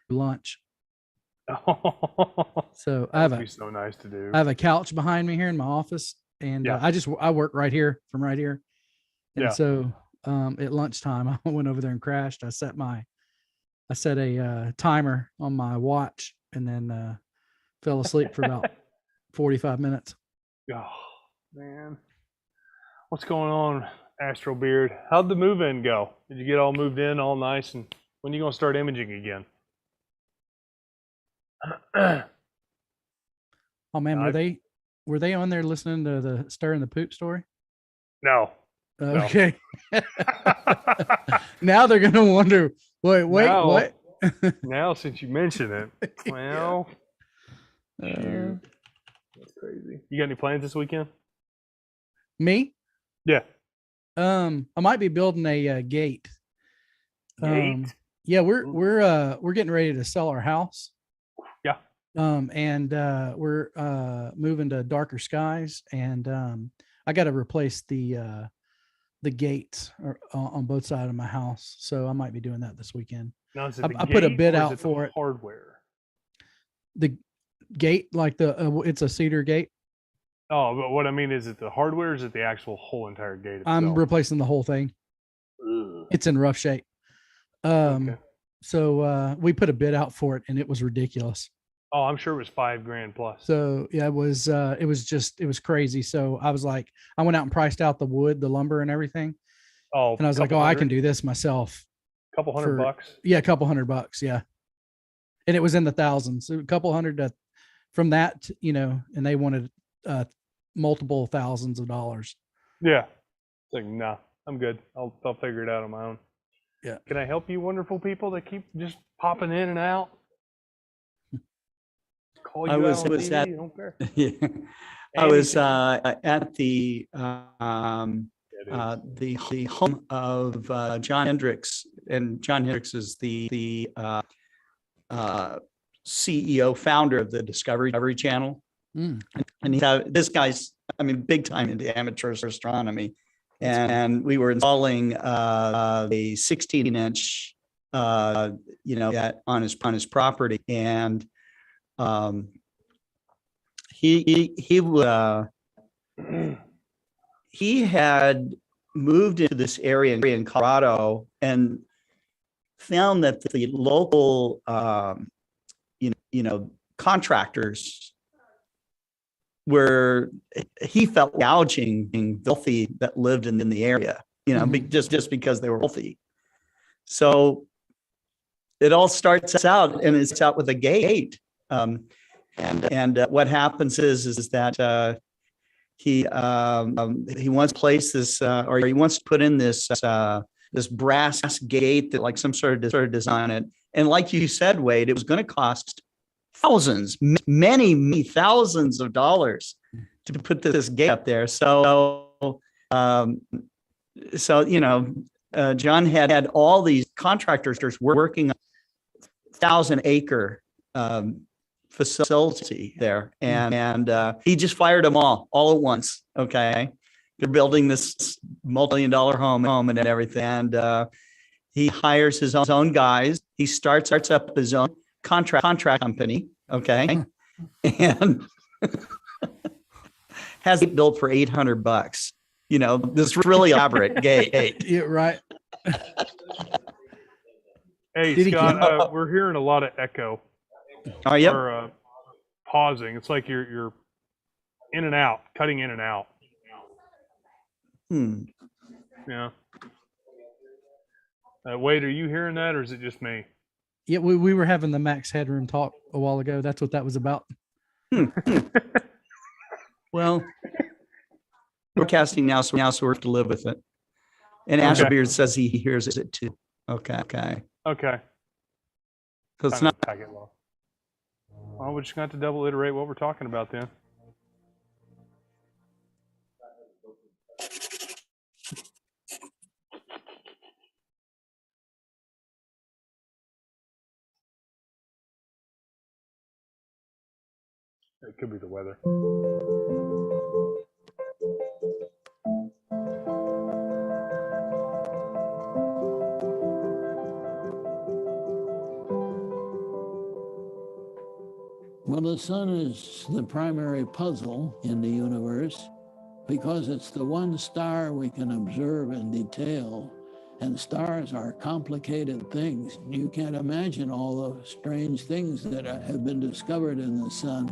lunch. Oh, So that would be so nice to do. I have a couch behind me here in my office, and Yeah. I work right here from right here. And Yeah. so at lunchtime, I went over there and crashed. I set a timer on my watch, and then fell asleep for about 45 minutes. Oh, man. What's going on, Astro Beard? How'd the move in go? Did you get all moved in, all nice? And when are you going to start imaging again? Oh man, were they on there listening to the Stir and the Poop story? No. Okay. Now they're gonna wonder. Wait, now, what? Now, since you mention it, well, shoot. That's crazy. You got any plans this weekend? Me? Yeah. I might be building a gate. Gate? Yeah, we're getting ready to sell our house. Yeah. And we're moving to darker skies, and I got to replace the gates on both sides of my house. So I might be doing that this weekend. Now, is it I put a bid out for it. Hardware. The gate, like it's a cedar gate. Oh, but what I mean is it the hardware? Or is it the actual whole entire gate itself? I'm replacing the whole thing. Ugh. It's in rough shape. Okay. So we put a bid out for it, and it was ridiculous. Oh, I'm sure it was $5,000 plus. So yeah, it was crazy. So I was like, I went out and priced out the wood, the lumber, and everything. Oh, and I was like, I can do this myself. Couple $100. Yeah, a couple $100. Yeah, and it was in the thousands. So a couple hundred from that, and they wanted multiple thousands of dollars. Yeah, it's like, nah, I'm good. I'll figure it out on my own. Yeah. Can I help you, wonderful people that keep just popping in and out? Call you I was out on at TV, don't care. Yeah. I was at the home of John Hendricks, and John Hendricks is the CEO, founder of the Discovery Channel. Mm. And this guy's, big time into amateur astronomy. And we were installing a 16-inch, on his property, and he had moved into this area in Colorado and found that the local contractors were, he felt, gouging wealthy that lived in the area, just because they were wealthy. So it all starts out, and it's out with a gate. And what happens is that he wants to place this, or he wants to put in this brass gate that, like, some sort of design it. And like you said, Wade, it was going to cost thousands, many thousands of dollars to put this gate up there. So John had all these contractors working 1,000-acre facility there, and he just fired them all at once. Okay, they're building this multi-million-dollar home and everything, and he hires his own guys. He starts up his own contract company. Okay, and has it built for $800. This really elaborate gate. Yeah, right. Hey, Scott, we're hearing a lot of echo. Oh, yep. Or pausing. It's like you're in and out, cutting in and out. Yeah. Wade, are you hearing that, or is it just me? Yeah, we were having the max headroom talk a while ago. That's what that was about. Well, we're casting now, so we have to live with it. And Asher Beard says he hears it too. Okay. So it's not packet low. Well, we're just going to have to double iterate what we're talking about then. It could be the weather. Well, the sun is the primary puzzle in the universe because it's the one star we can observe in detail. And stars are complicated things. You can't imagine all the strange things that have been discovered in the sun.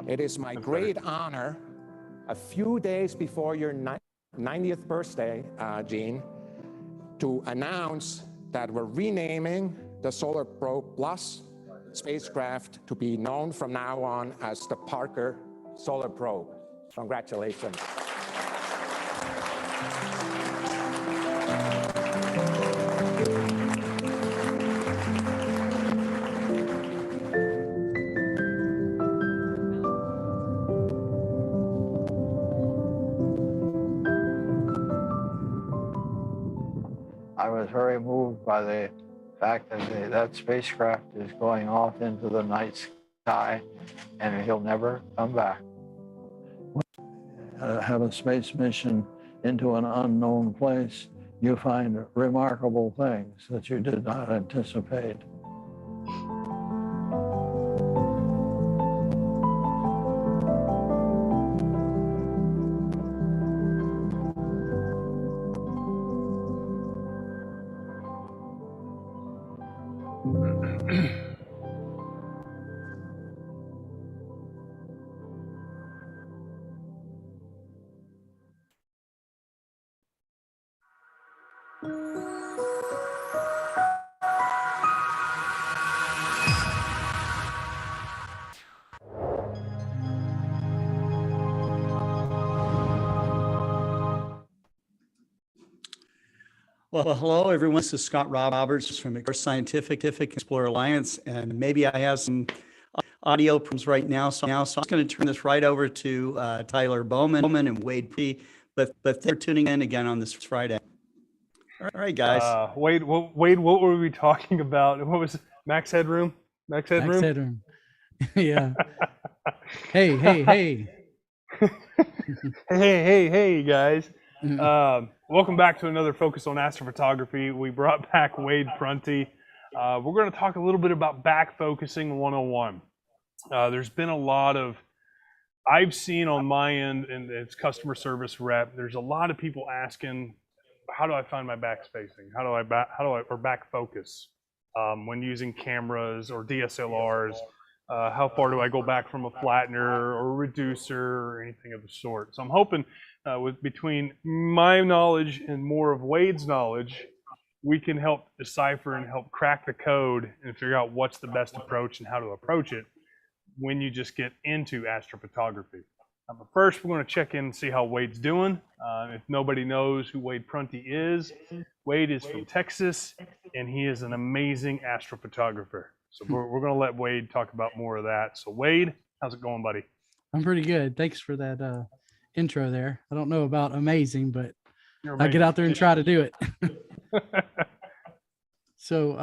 It is my great honor, a few days before your 90th birthday, Gene, to announce that we're renaming the Solar Probe Plus spacecraft to be known from now on as the Parker Solar Probe. Congratulations. I was very moved by the fact that that spacecraft is going off into the night sky and he'll never come back. Have a space mission into an unknown place, you find remarkable things that you did not anticipate. Well, hello, everyone. This is Scott Roberts from Scientific Explorer Alliance, and maybe I have some audio problems right now. So I'm going to turn this right over to Tyler Bowman and Wade Prunty, but they're tuning in again on this Friday. All right, guys. Wade, what were we talking about? What was it? Max Headroom? Max Headroom? Yeah. Hey. Hey, guys. Welcome back to another Focus on Astrophotography. We brought back Wade Prunty. We're going to talk a little bit about backfocusing 101. There's been a lot of, I've seen on my end, and it's customer service rep, there's a lot of people asking, how do I find my backspacing? How do I back focus when using cameras or DSLRs? How far do I go back from a flattener or a reducer or anything of the sort? So I'm hoping with between my knowledge and more of Wade's knowledge, we can help decipher and help crack the code and figure out what's the best approach and how to approach it when you just get into astrophotography. But first, we're going to check in and see how Wade's doing. If nobody knows who Wade Prunty is, Wade is from Texas, and he is an amazing astrophotographer. So we're going to let Wade talk about more of that. So Wade, how's it going, buddy? I'm pretty good. Thanks for that intro there. I don't know about amazing, but You're I get amazing. out there and try to do it. So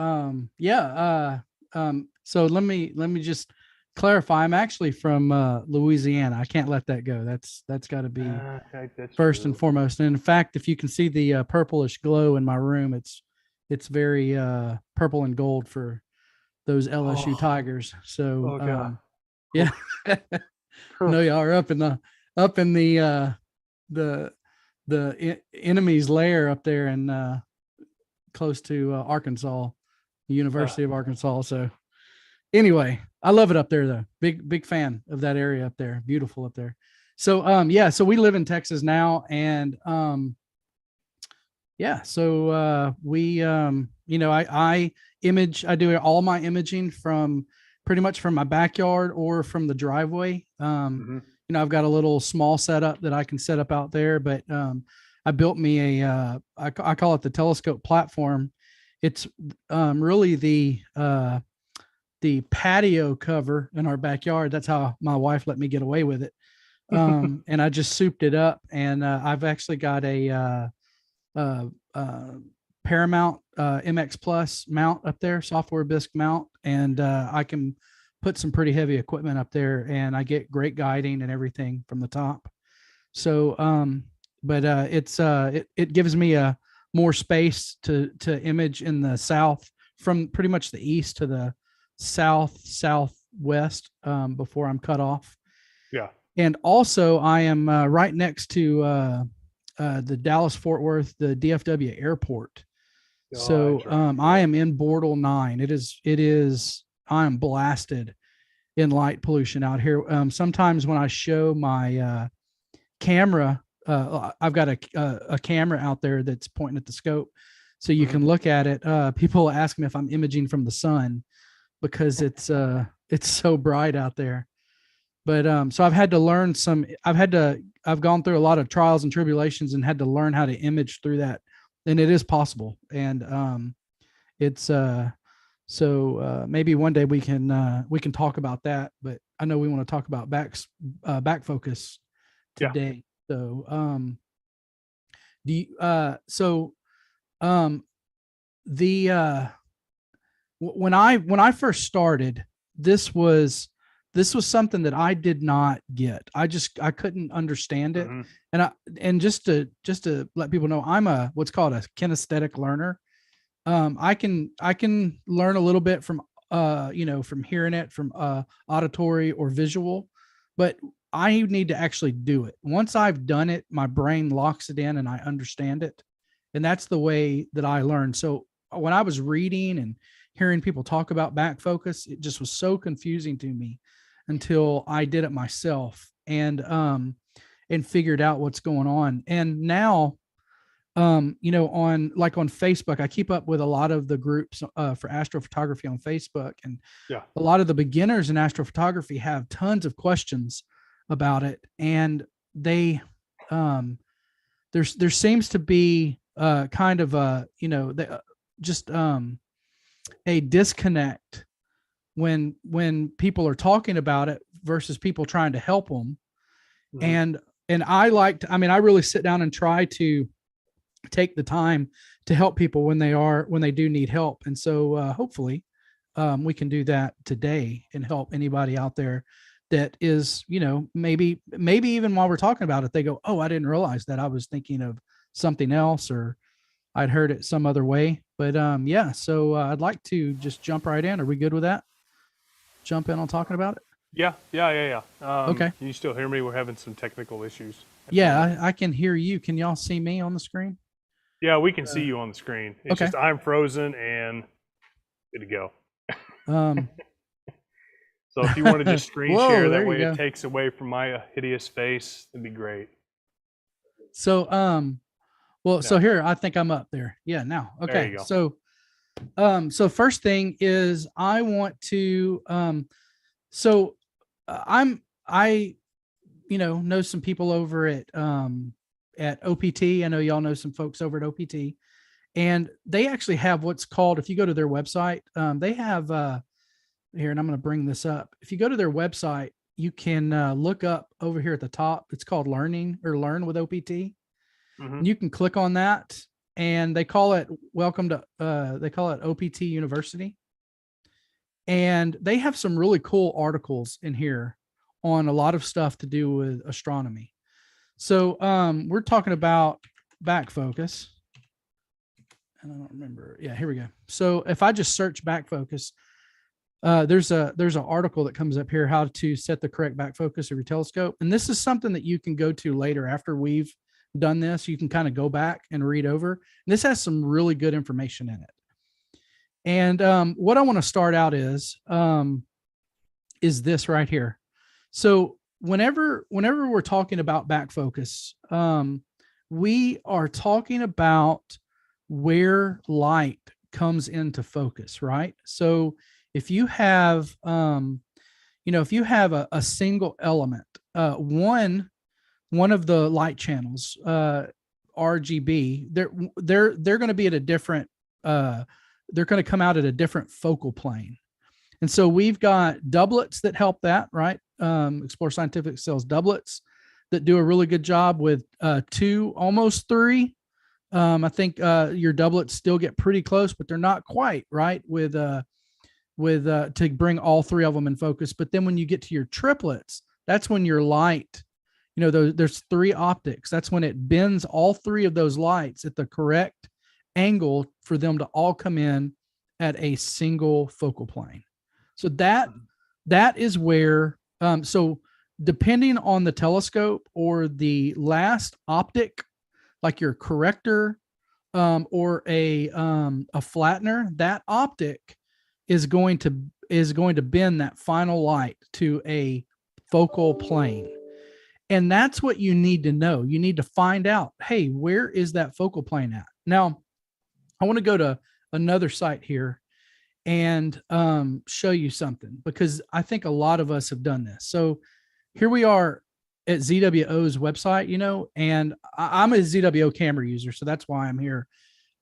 so let me just clarify. I'm actually from Louisiana. I can't let that go. That's got to be That's first true. and foremost. And in fact, if you can see the purplish glow in my room, it's very purple and gold for those LSU Tigers. So God. yeah, no, y'all are up in the enemy's lair up there and close to Arkansas, the University of Arkansas. So anyway, I love it up there though. Big fan of that area up there. Beautiful up there. So so we live in Texas now, and we I do all my imaging from pretty much from my backyard or from the driveway. I've got a little small setup that I can set up out there, but I built me I call it the telescope platform. It's really the patio cover in our backyard. That's how my wife let me get away with it. and I just souped it up. And I've actually got a Paramount MX Plus mount up there, software bisque mount, and I can put some pretty heavy equipment up there, and I get great guiding and everything from the top. So, but it gives me a more space to image in the south from pretty much the east to the southwest before I'm cut off. Yeah. And also, I am right next to the Dallas Fort Worth, the DFW airport. So I am in Bortle 9. It is I am blasted in light pollution out here. Sometimes when I show my camera, I've got a camera out there that's pointing at the scope, so you can look at it. People ask me if I'm imaging from the sun because it's so bright out there. But so I've had to learn I've gone through a lot of trials and tribulations and had to learn how to image through that. And it is possible. And it's so maybe one day we can talk about that, but I know we want to talk about Backfocus today. Yeah. So when I first started, this was something that I did not get. I couldn't understand it. And just to let people know, I'm what's called a kinesthetic learner. I can learn a little bit from from hearing it, from auditory or visual, but I need to actually do it. Once I've done it, my brain locks it in and I understand it. And that's the way that I learn. So when I was reading and hearing people talk about Backfocus, it just was so confusing to me until I did it myself and figured out what's going on. And now, on Facebook, I keep up with a lot of the groups for astrophotography on Facebook, and a lot of the beginners in astrophotography have tons of questions about it. And there seems to be kind of a disconnect when people are talking about it versus people trying to help them. And I really sit down and try to take the time to help people when they do need help. And so hopefully we can do that today and help anybody out there that is, maybe even while we're talking about it, they go, oh, I didn't realize that. I was thinking of something else, or I'd heard it some other way. But so I'd like to just jump right in. Are we good with that? Jump in on talking about it? Yeah. Okay. Can you still hear me? We're having some technical issues. Yeah, I can hear you. Can y'all see me on the screen? Yeah, we can see you on the screen. It's just I'm frozen and good to go. So if you want to just screen share, that way it takes away from my hideous face, that'd be great. So so here, I think I'm up there. Yeah, now. Okay. There you go. So first thing is I want to I know some people over at OPT. I know y'all know some folks over at OPT, and they actually have what's called, if you go to their website, they have here, and I'm going to bring this up. If you go to their website, you can look up over here at the top. It's called Learn with OPT. And you can click on that, and they call it they call it OPT University. And they have some really cool articles in here on a lot of stuff to do with astronomy. So we're talking about Backfocus. And I don't remember. Yeah, here we go. So if I just search Backfocus, there's an article that comes up here, how to set the correct backfocus of your telescope. And this is something that you can go to later after we've done this. You can kind of go back and read over. And this has some really good information in it. And what I want to start out is this right here. So whenever we're talking about Backfocus, we are talking about where light comes into focus, right? So if you have, if you have a single element, one of the light channels, RGB, they're going to be at a different, they're going to come out at a different focal plane. And so we've got doublets that help that, right? Explore Scientific sells doublets. that do a really good job with 2, almost 3. I think your doublets still get pretty close, but they're not quite right with to bring all 3 of them in focus. But then when you get to your triplets, that's when your light, there's 3 optics. That's when it bends all 3 of those lights at the correct angle for them to all come in at a single focal plane. So that is where, so depending on the telescope or the last optic, like your corrector or a flattener, that optic is going to bend that final light to a focal plane. And that's what you need to know. You need to find out, hey, where is that focal plane at? Now, I want to go to another site here and show you something, because I think a lot of us have done this. So here we are at ZWO's website, and I'm a ZWO camera user, so that's why I'm here.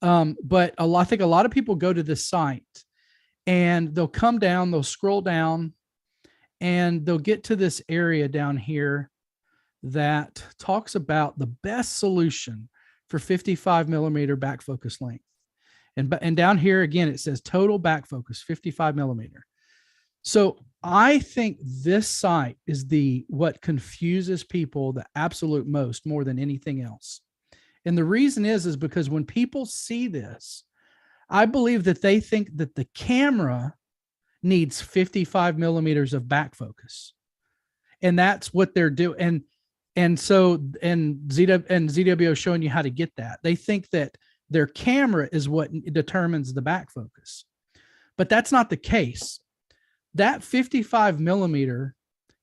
But I think a lot of people go to this site and they'll come down, they'll scroll down, and they'll get to this area down here that talks about the best solution for 55 millimeter back focus length. And down here, again, it says total back focus, 55 millimeter. So I think this site is what confuses people the absolute most, more than anything else. And the reason is because when people see this, I believe that they think that the camera needs 55 millimeters of back focus. And that's what they're doing. And ZWO is showing you how to get that. They think that their camera is what determines the back focus, but that's not the case. That 55 millimeter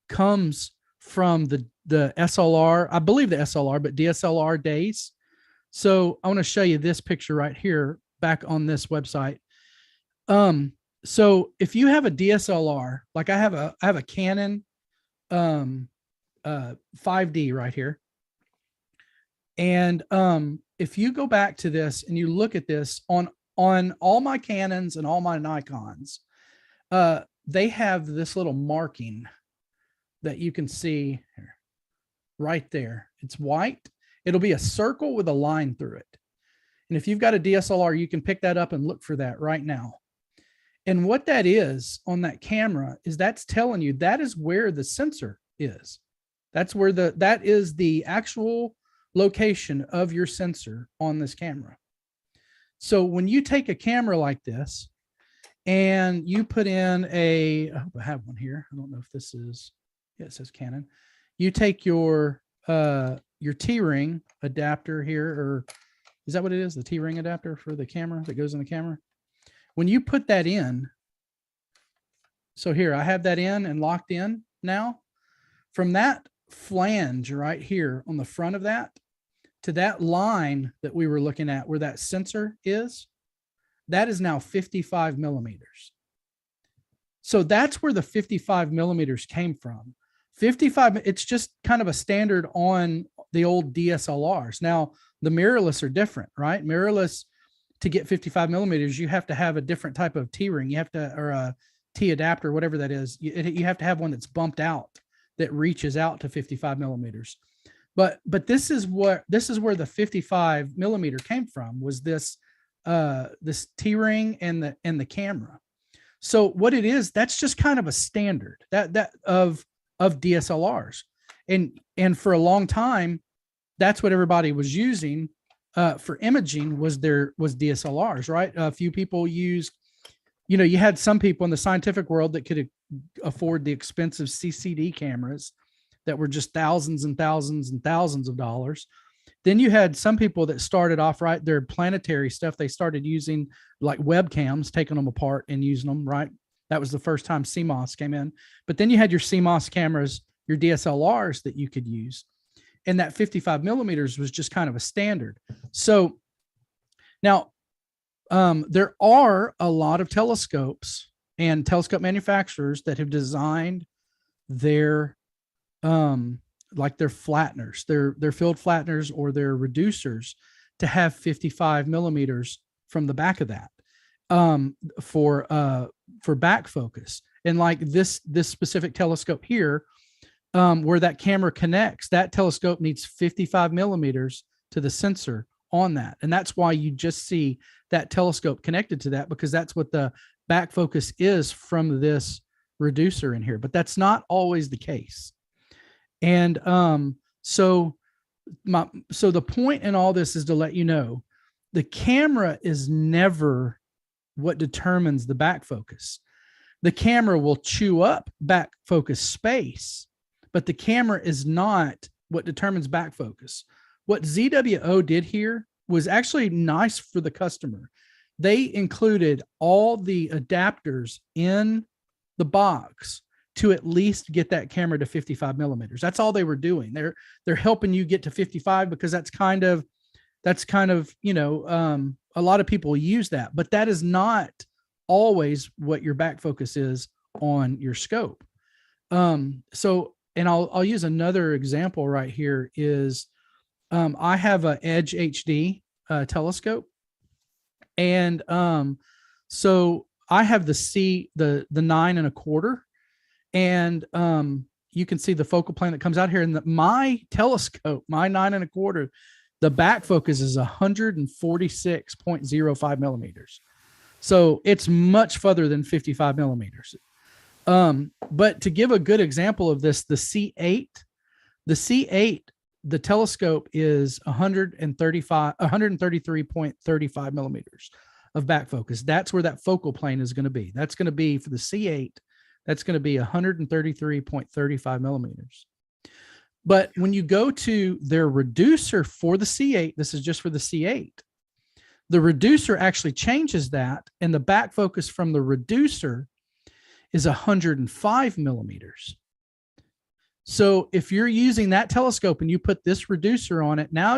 comes from the SLR, I believe the SLR, but DSLR days. So I want to show you this picture right here back on this website. So if you have a DSLR, like I have a Canon 5D right here. And if you go back to this and you look at this on all my Canons and all my Nikons, they have this little marking that you can see here, right there. It's white. It'll be a circle with a line through it. And if you've got a DSLR, you can pick that up and look for that right now. And what that is on that camera is that's telling you that is where the sensor is. That is the actual location of your sensor on this camera. So when you take a camera like this and you put in I hope I have one here. I don't know if this is, yeah, it says Canon. You take your T-ring adapter here, or is that what it is? The T-ring adapter for the camera that goes in the camera. When you put that in, so here I have that in and locked in now. From that flange right here on the front of that to that line that we were looking at where that sensor is, that is now 55 millimeters. So that's where the 55 millimeters came from. 55, it's just kind of a standard on the old DSLRs. Now, the mirrorless are different, right? Mirrorless, to get 55 millimeters, you have to have a different type of T-ring. You have to, or a T adapter, whatever that is. You have to have one that's bumped out that reaches out to 55 millimeters. But this is where the 55 millimeter came from, was this T-ring and the camera. So what it is, that's just kind of a standard that of DSLRs. And for a long time, that's what everybody was using for imaging was DSLRs, right? A few people used, you had some people in the scientific world that could afford the expensive CCD cameras that were just thousands and thousands and thousands of dollars. Then you had some people that started off, right, their planetary stuff. They started using like webcams, taking them apart and using them, right? That was the first time CMOS came in. But then you had your CMOS cameras, your DSLRs that you could use. And that 55 millimeters was just kind of a standard. So now there are a lot of telescopes and telescope manufacturers that have designed their like their flatteners, their field flatteners or their reducers to have 55 millimeters from the back of that for back focus. And like this specific telescope here, where that camera connects, that telescope needs 55 millimeters to the sensor on that. And that's why you just see that telescope connected to that, because that's what the back focus is from this reducer in here. But that's not always the case. And so the point in all this is to let you know the camera is never what determines the back focus. The camera will chew up back focus space, but the camera is not what determines back focus. What ZWO did here was actually nice for the customer. They included all the adapters in the box to at least get that camera to 55 millimeters. That's all they were doing. They're helping you get to 55 because that's kind of, you know, a lot of people use that, but that is not always what your back focus is on your scope. So, and I'll use another example right here is, I have a Edge HD telescope, and so I have the 9.25, and you can see the focal plane that comes out here. And my telescope, my 9.25, the back focus is 146.05 millimeters. So it's much further than 55 millimeters. But to give a good example of this, the C8, the telescope is 133.35 millimeters of back focus. That's where that focal plane is going to be. That's going to be for the C8. That's going to be 133.35 millimeters. But when you go to their reducer for the C8, this is just for the C8, the reducer actually changes that, and the back focus from the reducer is 105 millimeters. So if you're using that telescope and you put this reducer on it, now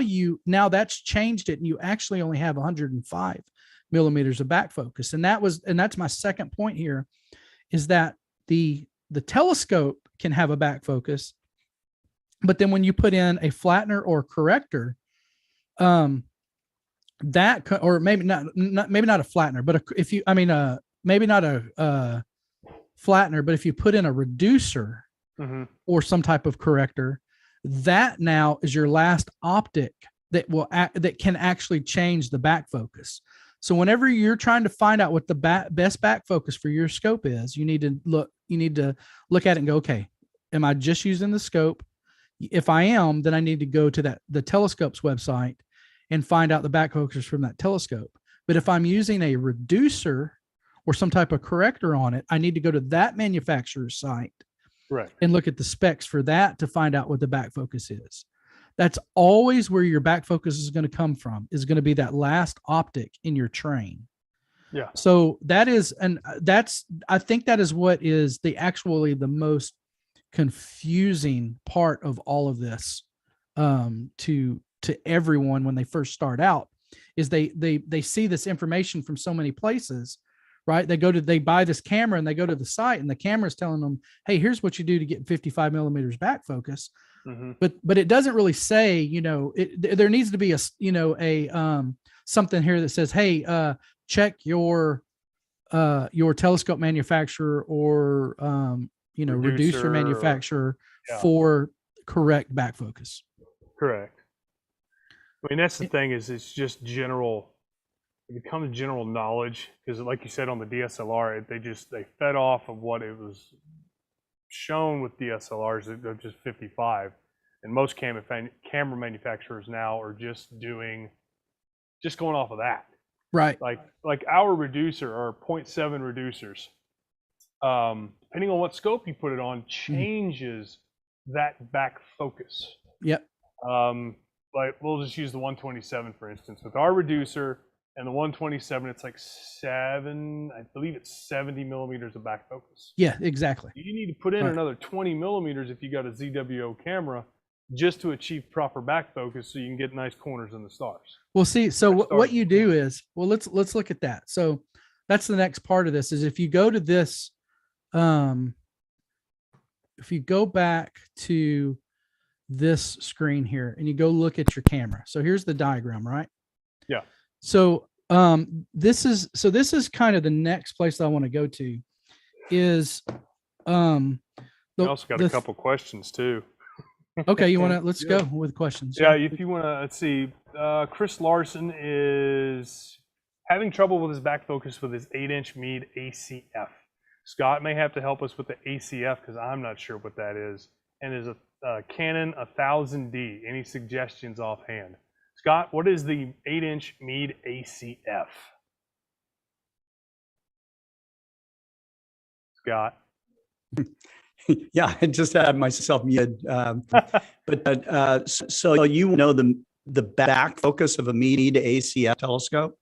that's changed it, and you actually only have 105 millimeters of back focus. And that's my second point here, is that the telescope can have a back focus, but then when you put in a flattener or corrector, or maybe not a flattener, but maybe not a flattener, but if you put in a reducer or some type of corrector, that now is your last optic that can actually change the back focus. So whenever you're trying to find out what the best back focus for your scope is, you need to look at it and go, okay, am I just using the scope? If I am, then I need to go to the telescope's website and find out the back focus from that telescope. But if I'm using a reducer or some type of corrector on it, I need to go to that manufacturer's site, right, and look at the specs for that to find out what the back focus is. That's always where your back focus is going to come from, is going to be that last optic in your train. Yeah. So I think that is what is actually the most confusing part of all of this, to everyone when they first start out, is they see this information from so many places, right? They buy this camera and they go to the site, and the camera is telling them, hey, here's what you do to get 55 millimeters back focus. But it doesn't really say, there needs to be something here that says, hey, check your telescope manufacturer or, reducer manufacturer for correct back focus. Correct. I mean, that's the thing, is it's just general. It becomes general knowledge, because like you said, on the DSLR, they fed off of what it was shown with DSLRs. They're just 55, and most camera manufacturers now are just going off of that. Right. Like our reducer, or 0.7 reducers, depending on what scope you put it on, changes that back focus. Yep. Like we'll just use the 127 for instance. With our reducer and the 127, it's like 70 millimeters of back focus. Yeah, exactly. You need to put in another 20 millimeters if you got a ZWO camera, just to achieve proper back focus, so you can get nice corners in the stars. Well, see, so what you do is, let's look at that. So that's the next part of this, is if you go to this, if you go back to this screen here and you go look at your camera. So here's the diagram, right? Yeah. So this is kind of the next place that I want to go to, is We also got a couple questions too. Okay, let's go with questions. Yeah, if you want to, let's see. Chris Larson is having trouble with his back focus with his 8-inch Meade ACF. Scott may have to help us with the ACF because I'm not sure what that is. And is a Canon 1000D. Any suggestions offhand? Scott, what is the 8-inch Meade ACF? Scott. Yeah, I just had myself muted. So you know the back focus of a Meade ACF telescope?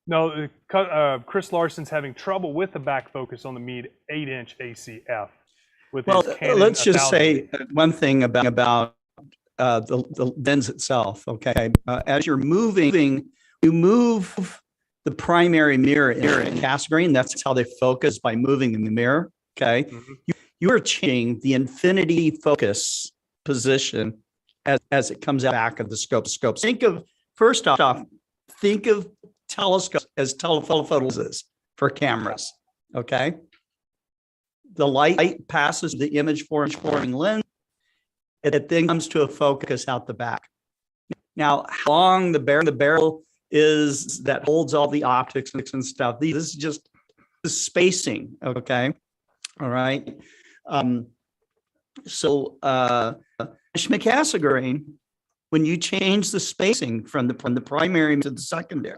No, Chris Larson's having trouble with the back focus on the Meade 8-inch ACF. Well, let's just say one thing about the lens itself. Okay, as you're moving, you move the primary mirror in cast grain. That's how they focus, by moving the mirror. Okay, you are changing the infinity focus position as it comes out back of the scope. First off, think of telescopes as telephoto lenses for cameras. Okay, the light passes the image forming lens. It then comes to a focus out the back. Now, how long the barrel is that holds all the optics and stuff. This is just the spacing. Okay, all right. Schmidt-Cassegrain grain, when you change the spacing from the primary to the secondary,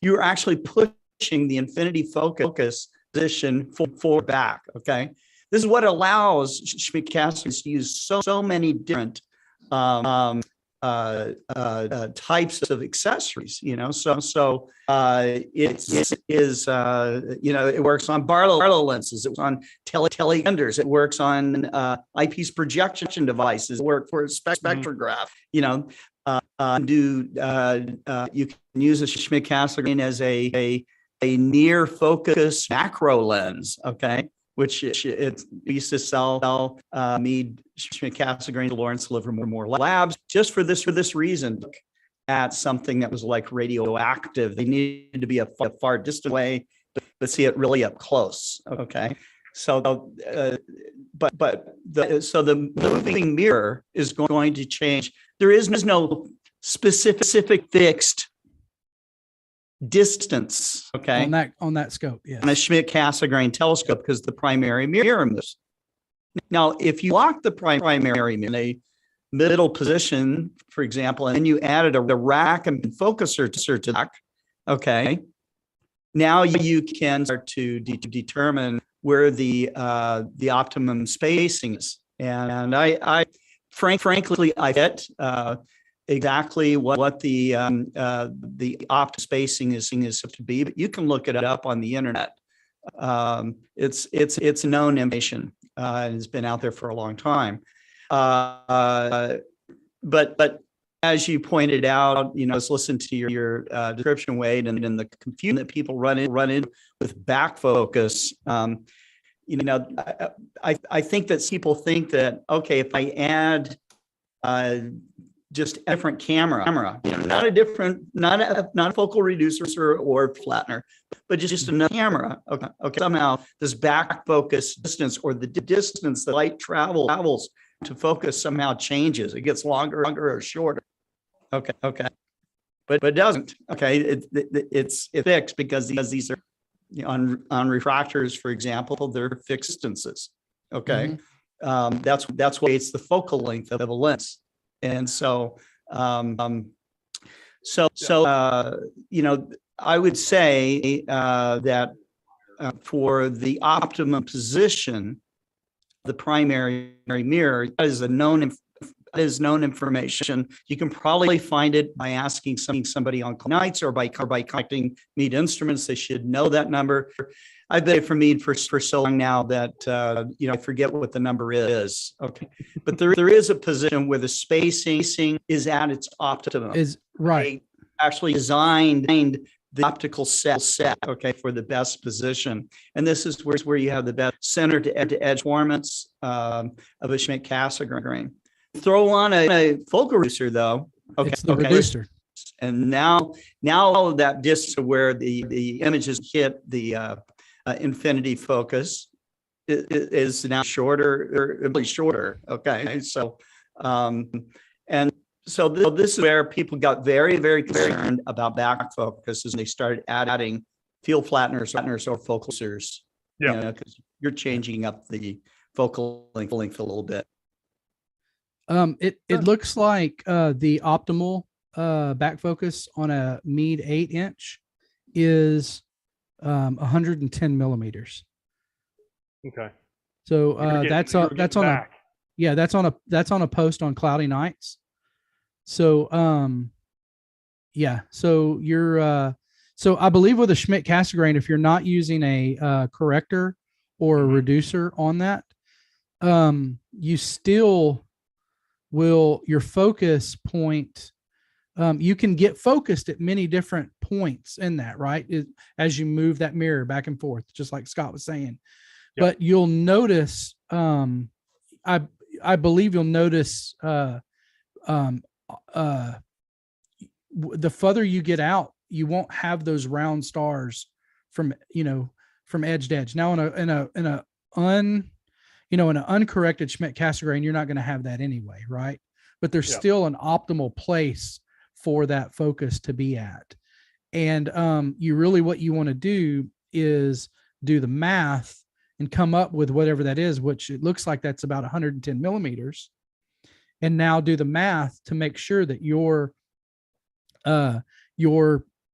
you're actually pushing the infinity focus position forward back. Okay, this is what allows Schmidt-Cassegrain to use so many different types of accessories. It works on Barlow lenses. It works on telegenders. It works on eyepiece projection devices. It works for a spectrograph. You can use a Schmidt-Cassegrain as a near focus macro lens. Okay, which it used to sell Meade Schmidt-Cassegrain to Lawrence Livermore Labs just for this reason. At something that was like radioactive, they needed to be a far distant way, but see it really up close. Okay, so the moving mirror is going to change. There is no specific fixed distance, okay, on that scope, yes, on a Schmidt-Cassegrain telescope, because the primary mirror moves. Now, if you lock the primary mirror in a middle position, for example, and then you added a rack and focuser to that, okay, now you can start to determine where the optimum spacing is. And I frankly get exactly what the opt spacing is to be, but you can look it up on the internet. It's known information. It's been out there for a long time. But as you pointed out, let's listen to your description, Wade, and the confusion that people run in with back focus. I think that people think that, okay, if I add just a different camera, not a focal reducer or flattener, but just another camera. Okay. Somehow this back focus distance, or the distance the light travels to focus, somehow changes. It gets longer or shorter. Okay. But it doesn't. Okay. It's fixed because these are on refractors, for example, they're fixed distances. Okay. That's why it's the focal length of a lens. And so, I would say that for the optimum position, the primary mirror, that is known information. You can probably find it by asking somebody on nights, or by collecting Meade instruments. They should know that number. I've been for Meade for so long now that I forget what the number is. Okay, but there is a position where the spacing is at its optimum. Is right. They actually designed the optical set, okay, for the best position, and this is where you have the best center to edge performance of a Schmidt-Cassegrain. Throw on a focal reducer, though. Okay, it's the reducer. And now that distance to where the images hit the infinity focus, is now shorter, or really shorter. Okay, so and so this is where people got very, very concerned about back focus, and they started adding field flatteners or focusers. Yeah. You know, because you're changing up the focal length a little bit. It looks like the optimal back focus on a Meade 8-inch is 110 millimeters. Okay. So that's on back. that's on a post on cloudy nights. So yeah, so you're so I believe with a Schmidt-Cassegrain, if you're not using a corrector or a reducer on that, you still will, your focus point, you can get focused at many different points in that, right? As you move that mirror back and forth, just like Scott was saying. Yep. But you'll notice, I believe you'll notice the further you get out, you won't have those round stars from edge to edge. Now in an uncorrected Schmidt-Cassegrain, you're not going to have that anyway, right? But there's still an optimal place for that focus to be at. And what you want to do is do the math and come up with whatever that is, which it looks like that's about 110 millimeters. And now do the math to make sure that your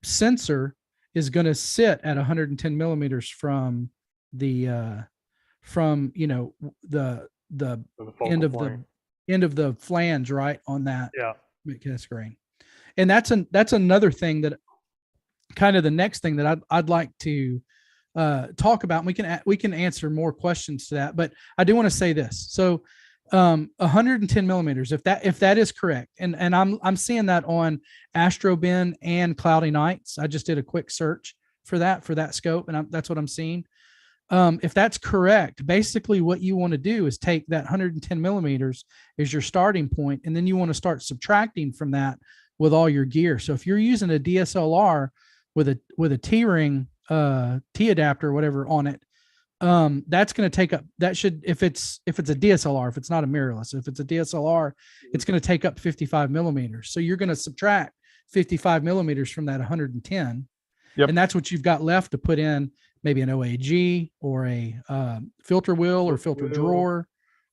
sensor is going to sit at 110 millimeters from the end of the flange, right, on that Schmidt-Cassegrain. And that's another thing, that kind of the next thing that I'd like to talk about. And we can answer more questions to that, but I do want to say this. So 110 millimeters, if that is correct, and I'm seeing that on Astrobin and Cloudy Nights. I just did a quick search for that scope, and that's what I'm seeing. If that's correct, basically what you want to do is take that 110 millimeters as your starting point, and then you want to start subtracting from that with all your gear. So if you're using a DSLR with a T-ring, T adapter, or whatever on it, that's going to take up, that should, if it's a DSLR, if it's not a mirrorless, if it's a DSLR, it's going to take up 55 millimeters. So you're going to subtract 55 millimeters from that 110. Yep. And that's what you've got left to put in maybe an OAG or a filter wheel or filter drawer,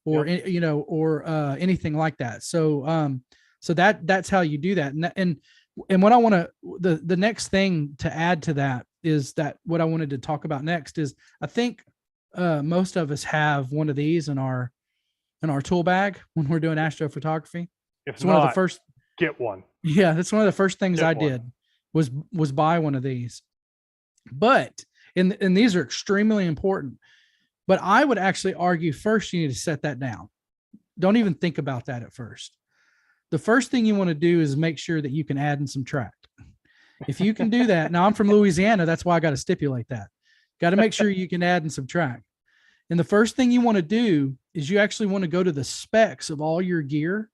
or anything like that. So that's how you do that. And what I want to, the next thing to add to that is that what I wanted to talk about next is, I think most of us have one of these in our tool bag when we're doing astrophotography. It's one of the first, get one. Yeah, that's one of the first things I did was buy one of these. But and these are extremely important. But I would actually argue first you need to set that down. Don't even think about that at first. The first thing you want to do is make sure that you can add and subtract. If you can do that, now I'm from Louisiana, that's why I got to stipulate that. Got to make sure you can add and subtract. And the first thing you want to do is you actually want to go to the specs of all your gear,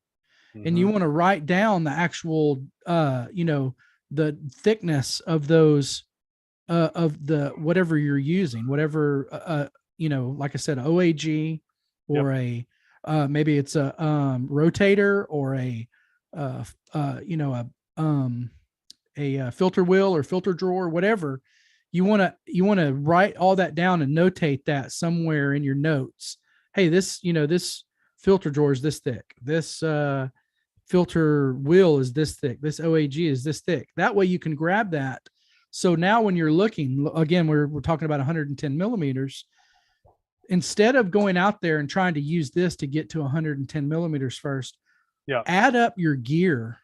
and you want to write down the actual, the thickness of those, of the, whatever you're using, whatever, like I said, OAG or maybe it's a rotator or a filter wheel or filter drawer, whatever. You want to write all that down and notate that somewhere in your notes. Hey, this filter drawer is this thick. This filter wheel is this thick. This OAG is this thick. That way you can grab that. So now when you're looking, again, we're talking about 110 millimeters. Instead of going out there and trying to use this to get to 110 millimeters first, add up your gear.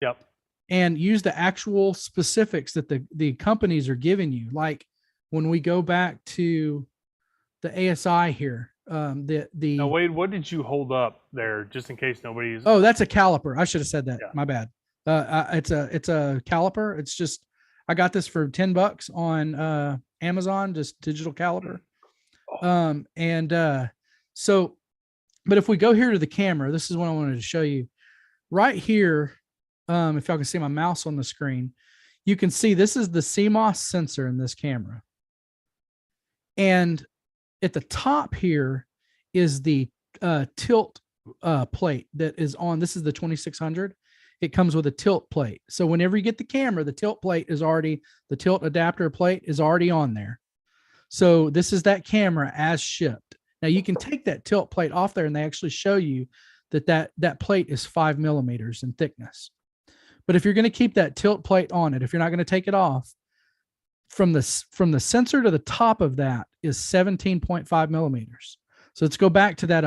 Yep. And use the actual specifics that the companies are giving you. Like when we go back to the ASI here, now, Wade, what did you hold up there, just in case nobody's? Oh, that's a caliper. I should have said that. Yeah. My bad. It's a caliper. It's just, I got this for $10 on Amazon, just digital caliper. So, but if we go here to the camera, this is what I wanted to show you right here. If y'all can see my mouse on the screen, you can see this is the CMOS sensor in this camera. And at the top here is the tilt plate that is on. This is the 2600. It comes with a tilt plate. So whenever you get the camera, the tilt plate is already, the tilt adapter plate is already on there. So this is that camera as shipped. Now you can take that tilt plate off there, and they actually show you that plate is 5 millimeters in thickness. But if you're going to keep that tilt plate on it, if you're not going to take it off, from the sensor to the top of that is 17.5 millimeters. So let's go back to that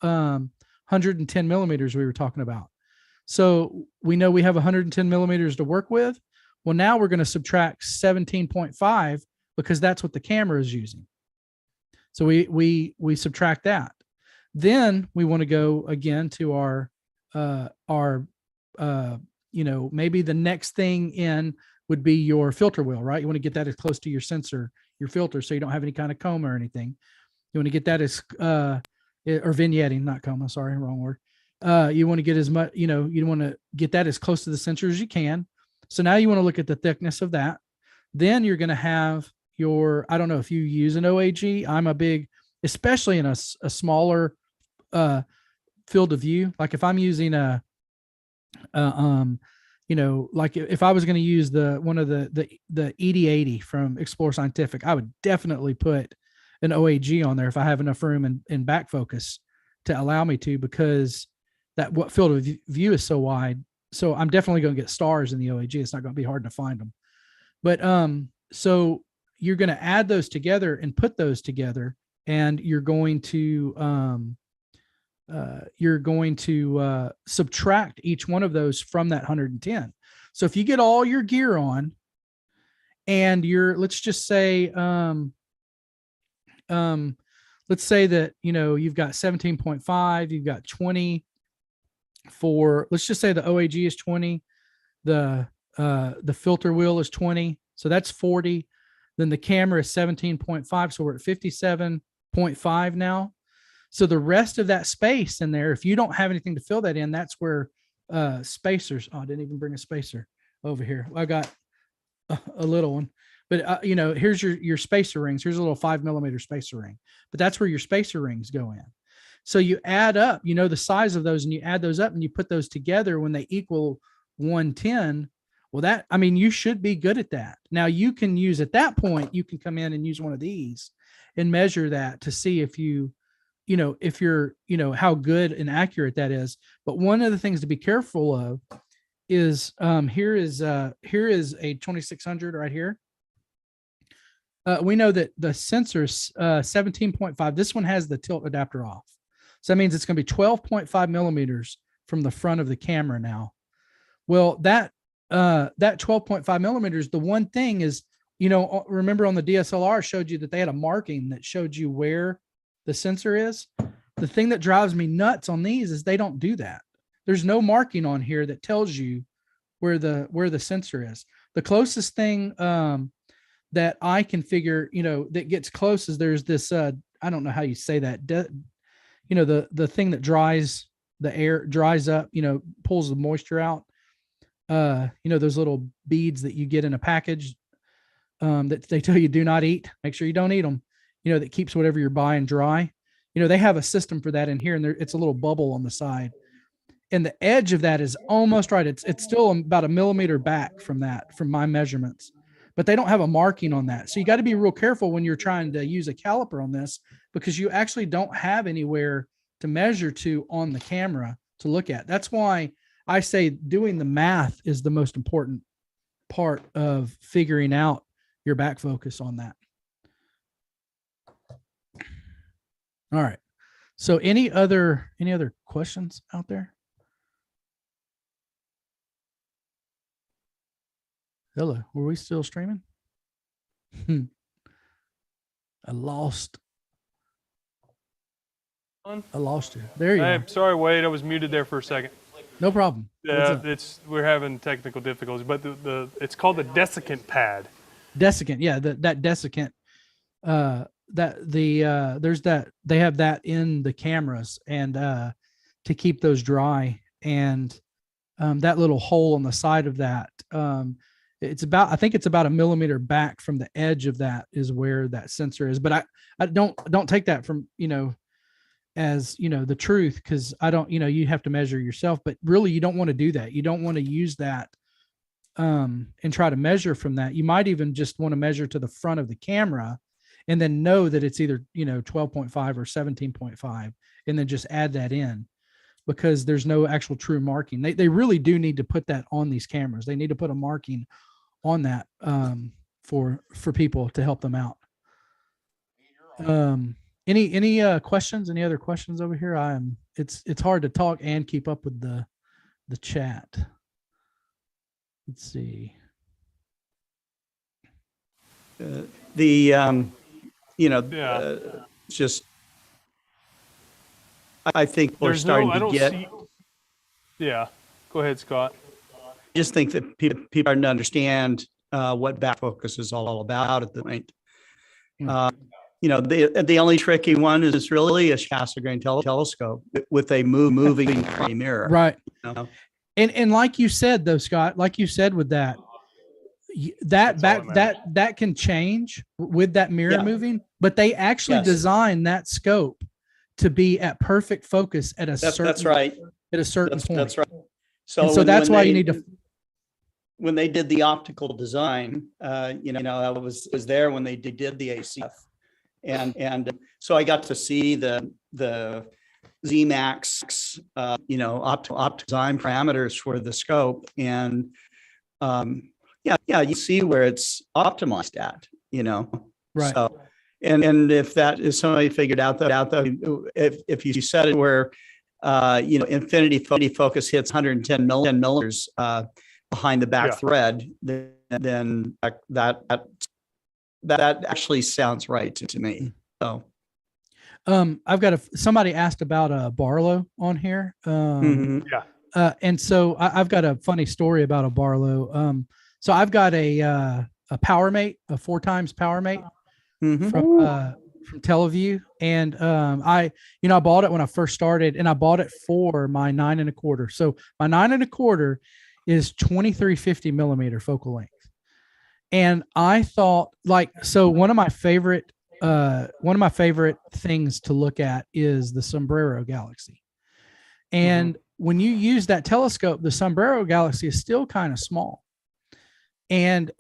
110 millimeters we were talking about. So we know we have 110 millimeters to work with. Well, now we're going to subtract 17.5 because that's what the camera is using. So we subtract that. Then we want to go again to our maybe the next thing in would be your filter wheel, right? You want to get that as close to your sensor, your filter, so you don't have any kind of coma or anything. You want to get that as or vignetting, not coma, sorry, wrong word. You want to get as much, you want to get that as close to the sensor as you can. So now you want to look at the thickness of that. Then you're going to have your, I don't know if you use an OAG. I'm a big, especially in a smaller field of view. Like if I'm using like if I was going to use one of the ED80 from Explore Scientific, I would definitely put an OAG on there if I have enough room in Backfocus to allow me to, because that what field of view is so wide. So I'm definitely going to get stars in the OAG. It's not going to be hard to find them. But so you're going to add those together and put those together, and you're going to subtract each one of those from that 110. So if you get all your gear on, and let's just say, let's say that, you've got 17.5, you've got 20 for, let's just say the OAG is 20, the filter wheel is 20. So that's 40. Then the camera is 17.5. So we're at 57.5 now. So the rest of that space in there, if you don't have anything to fill that in, that's where spacers. Oh, I didn't even bring a spacer over here. I got a little one, but here's your spacer rings. Here's a little 5 millimeter spacer ring, but that's where your spacer rings go in. So you add up, the size of those, and you add those up and you put those together when they equal 110. Well, you should be good at that. Now you can use, at that point, you can come in and use one of these and measure that to see if if you're, how good and accurate that is. But one of the things to be careful of is, here is a 2600 right here. We know that the sensor's 17.5. This one has the tilt adapter off. So that means it's going to be 12.5 millimeters from the front of the camera now. Well, that 12.5 millimeters, the one thing is, remember on the DSLR showed you that they had a marking that showed you where the sensor is. The thing that drives me nuts on these is they don't do that. There's no marking on here that tells you where the sensor is. The closest thing that I can figure, that gets close is there's this, I don't know how you say that, the thing that dries the air, dries up, pulls the moisture out. Those little beads that you get in a package that they tell you do not eat. Make sure you don't eat them. That keeps whatever you're buying dry. They have a system for that in here, and it's a little bubble on the side. And the edge of that is almost right. It's still about a millimeter back from my measurements, but they don't have a marking on that. So you got to be real careful when you're trying to use a caliper on this, because you actually don't have anywhere to measure to on the camera to look at. That's why I say doing the math is the most important part of figuring out your back focus on that. All right. So any other questions out there? Hello, were we still streaming? I lost you. There you are. Sorry, Wade, I was muted there for a second. No problem. Yeah, we're having technical difficulties, but it's called the desiccant pad. Desiccant, yeah, that desiccant. There's that, they have that in the cameras, and to keep those dry, and that little hole on the side of that I think it's about a millimeter back from the edge of that is where that sensor is. But I don't take that from, as, the truth. Cause I don't, you have to measure yourself, but really you don't want to do that. You don't want to use that and try to measure from that. You might even just want to measure to the front of the camera and then know that it's either, 12.5 or 17.5, and then just add that in, because there's no actual true marking. They really do need to put that on these cameras. They need to put a marking on that for people to help them out. Any questions? Any other questions over here? It's hard to talk and keep up with the chat. Let's see. Just, I think we're starting to get. Yeah, go ahead, Scott. I just think that people are starting to understand what backfocus is all about at the point. The only tricky one is really a Cassegrain telescope with a moving mirror. Right. And like you said, though, Scott, like you said with that can change with that mirror moving, but they actually designed that scope to be at perfect focus at a certain point. That's right. So that's why you need to. When they did the optical design, I was there when they did the ACF, and so I got to see the ZMAX, optical design parameters for the scope, and you see where it's optimized at, Right. So, and if that is somebody figured out though, if you set it where, infinity focus hits 110 millimeters behind the back thread, then that actually sounds right to me. So. I've got somebody asked about Barlow on here. And so I've got a funny story about a Barlow. So I've got a PowerMate, a 4x PowerMate from Teleview, and I bought it when I first started, and I bought it for my 9 1/4. So my 9 1/4 is 2350 millimeter focal length, and I thought, one of my favorite things to look at is the Sombrero Galaxy. And when you use that telescope, the Sombrero Galaxy is still kind of small. And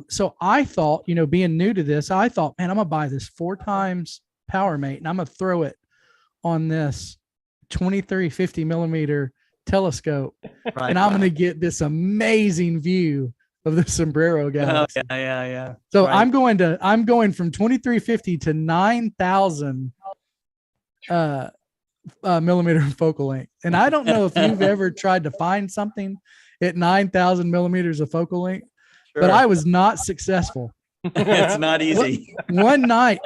so I thought, being new to this, I thought, man, I'm gonna buy this 4x PowerMate and I'm gonna throw it on this 2350 millimeter telescope, and I'm gonna get this amazing view of the Sombrero Galaxy. Yeah. So I'm going from 2350 to 9,000 millimeter focal length. And I don't know if you've ever tried to find something at 9,000 millimeters of focal length, but I was not successful. It's not easy. One night,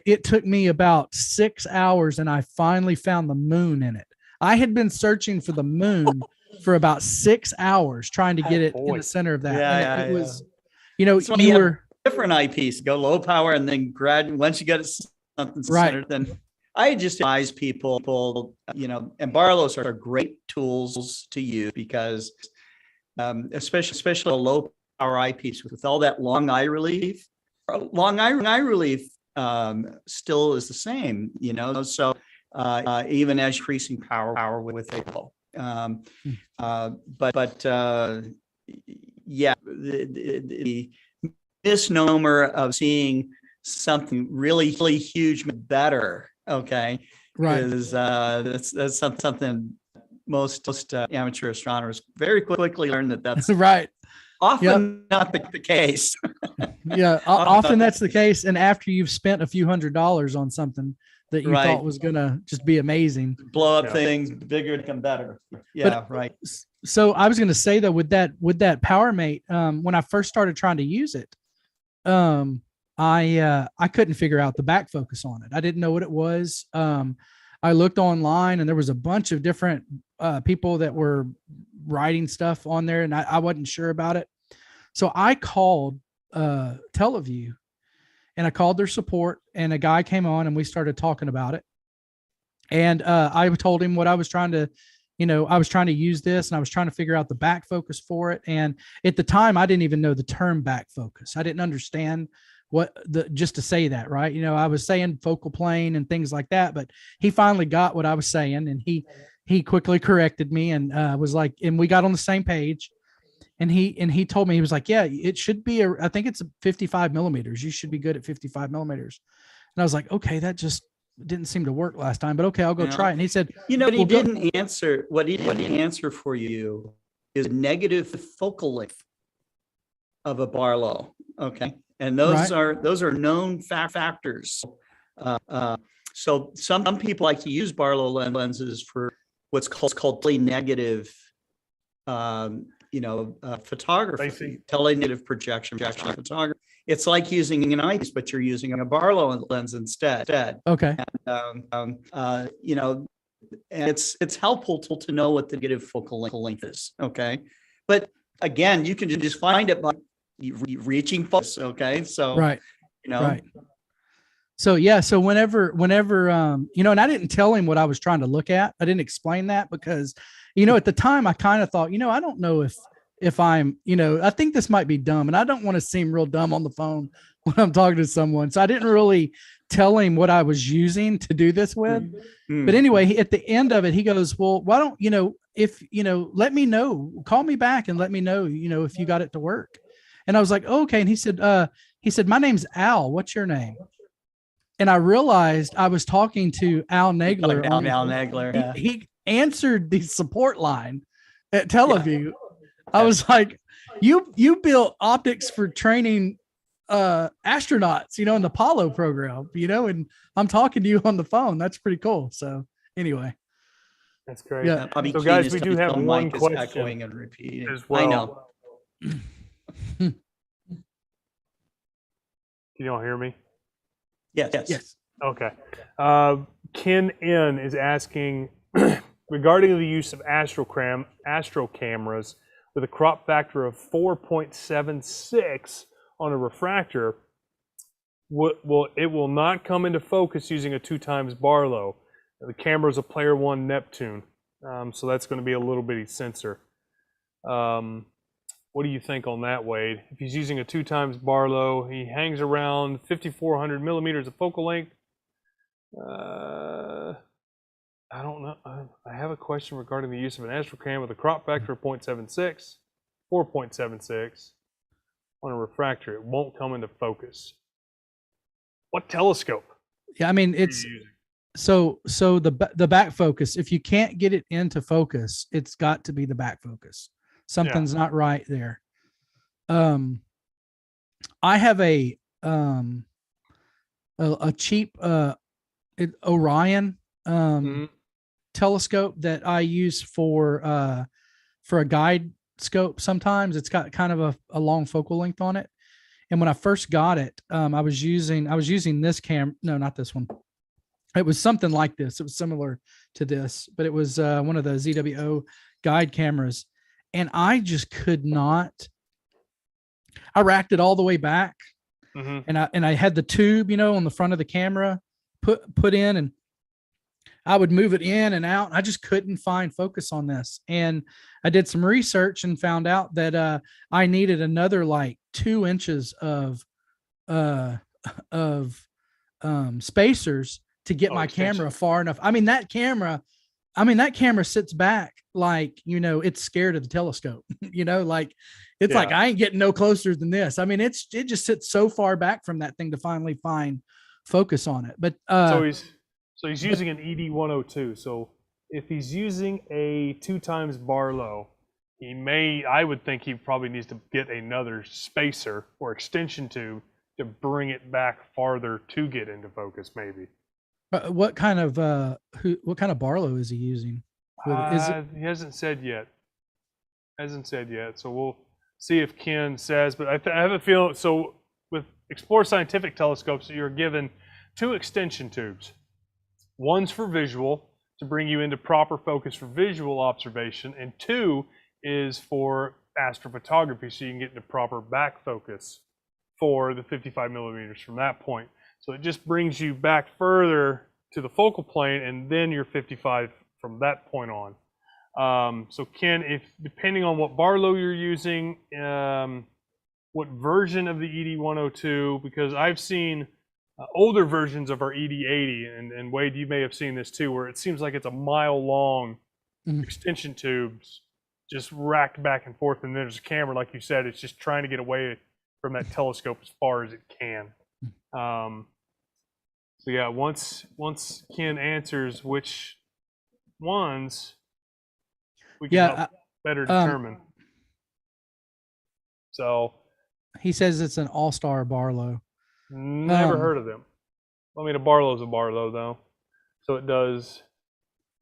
it took me about 6 hours, and I finally found the moon in it. I had been searching for the moon for about 6 hours trying to get it in the center of that. It was, you were different eyepiece, go low power, and then once you get it something centered, then I just advise people, and Barlows are great tools to use because, especially a low power eyepiece with all that long eye relief, still is the same, so even as increasing power with it. The misnomer of seeing something really huge better, is that's something most amateur astronomers very quickly learn that's right. Often not the case. Often that's the case, and after you've spent a few $100s on something that you thought was gonna just be amazing, blow up things bigger to become better. So I was gonna say that with that PowerMate, when I first started trying to use it, I couldn't figure out the back focus on it. I didn't know what it was. I looked online, and there was a bunch of different people that were writing stuff on there, and I wasn't sure about it. So I called Teleview, and I called their support, and a guy came on, and we started talking about it. And I told him what I was trying to, I was trying to use this and I was trying to figure out the back focus for it. And at the time, I didn't even know the term back focus. I didn't understand just to say that, right. I was saying focal plane and things like that, but he finally got what I was saying, and he quickly corrected me and was like, and we got on the same page. And he told me, he was like, yeah, it should be I think it's 55 millimeters. You should be good at 55 millimeters. And I was like, okay, that just didn't seem to work last time, but okay, I'll go try it. And he said, but he didn't answer. What he didn't answer for you is negative focal length of a Barlow. Okay. And those are known factors. So some people like to use Barlow lenses for what's called negative, photography, telenegative projection photography. It's like using an eyepiece, but you're using a Barlow lens instead. Okay. And, and it's helpful to know what the negative focal length is. Okay. But again, you can just find it by reaching focus. Okay. So, right. Right. So, yeah. So whenever, and I didn't tell him what I was trying to look at. I didn't explain that because, at the time I kind of thought, I don't know if I'm, I think this might be dumb, and I don't want to seem real dumb on the phone when I'm talking to someone. So I didn't really tell him what I was using to do this with. Mm-hmm. But anyway, at the end of it, he goes, well, why don't, if, let me know, call me back and let me know, if you got it to work. And I was like, oh, okay. And he said, my name's Al. What's your name? And I realized I was talking to Al Nagler. Al Nagler. Yeah. He answered the support line at Teleview. Yeah. I was like, you built optics for training astronauts, in the Apollo program, and I'm talking to you on the phone. That's pretty cool. So anyway. That's great. Yeah. So guys, we do have one question and repeating as well. I know. You don't hear me? Yes. Okay. Ken N is asking regarding the use of astro cameras with a crop factor of 4.76 on a refractor. It will not come into focus using a 2x Barlow. The camera is a Player One Neptune, so that's going to be a little bitty sensor. What do you think on that, Wade? If he's using a 2x Barlow, he hangs around 5,400 millimeters of focal length. I don't know. I have a question regarding the use of an astrocam with a crop factor of 4.76 on a refractor. It won't come into focus. What telescope? Yeah, I mean, it's so the back focus. If you can't get it into focus, it's got to be the back focus. Something's not right there. I have a cheap Orion telescope that I use for a guide scope. Sometimes it's got kind of a long focal length on it. And when I first got it, I was using this camera. No, not this one. It was something like this. It was similar to this, but it was one of the ZWO guide cameras. And I just could not. I racked it all the way back, and I had the tube, on the front of the camera put in, and I would move it in and out. I just couldn't find focus on this, and I did some research and found out that I needed another like 2 inches of spacers to get my camera far enough. I mean that camera sits back like, it's scared of the telescope, like it's like, I ain't getting no closer than this. I mean, it just sits so far back from that thing to finally find focus on it. But so he's using an ED-102. So if he's using a 2x Barlow, I would think he probably needs to get another spacer or extension tube to bring it back farther to get into focus, maybe. What kind of Barlow is he using? He hasn't said yet. So we'll see if Ken says. But I have a feeling. So with Explore Scientific telescopes, you're given 2 extension tubes. One's for visual to bring you into proper focus for visual observation, and 2 is for astrophotography, so you can get into proper back focus for the 55 millimeters from that point. So it just brings you back further to the focal plane, and then you're 55 from that point on. So Ken, if depending on what Barlow you're using, what version of the ED102, because I've seen older versions of our ED80, and Wade, you may have seen this too, where it seems like it's a mile long extension tubes just racked back and forth, and there's a camera, like you said, it's just trying to get away from that telescope as far as it can. So yeah, once Ken answers which ones, we can help better determine. So he says it's an all-star Barlow. Never heard of them. I mean, a Barlow's a Barlow though, so it does.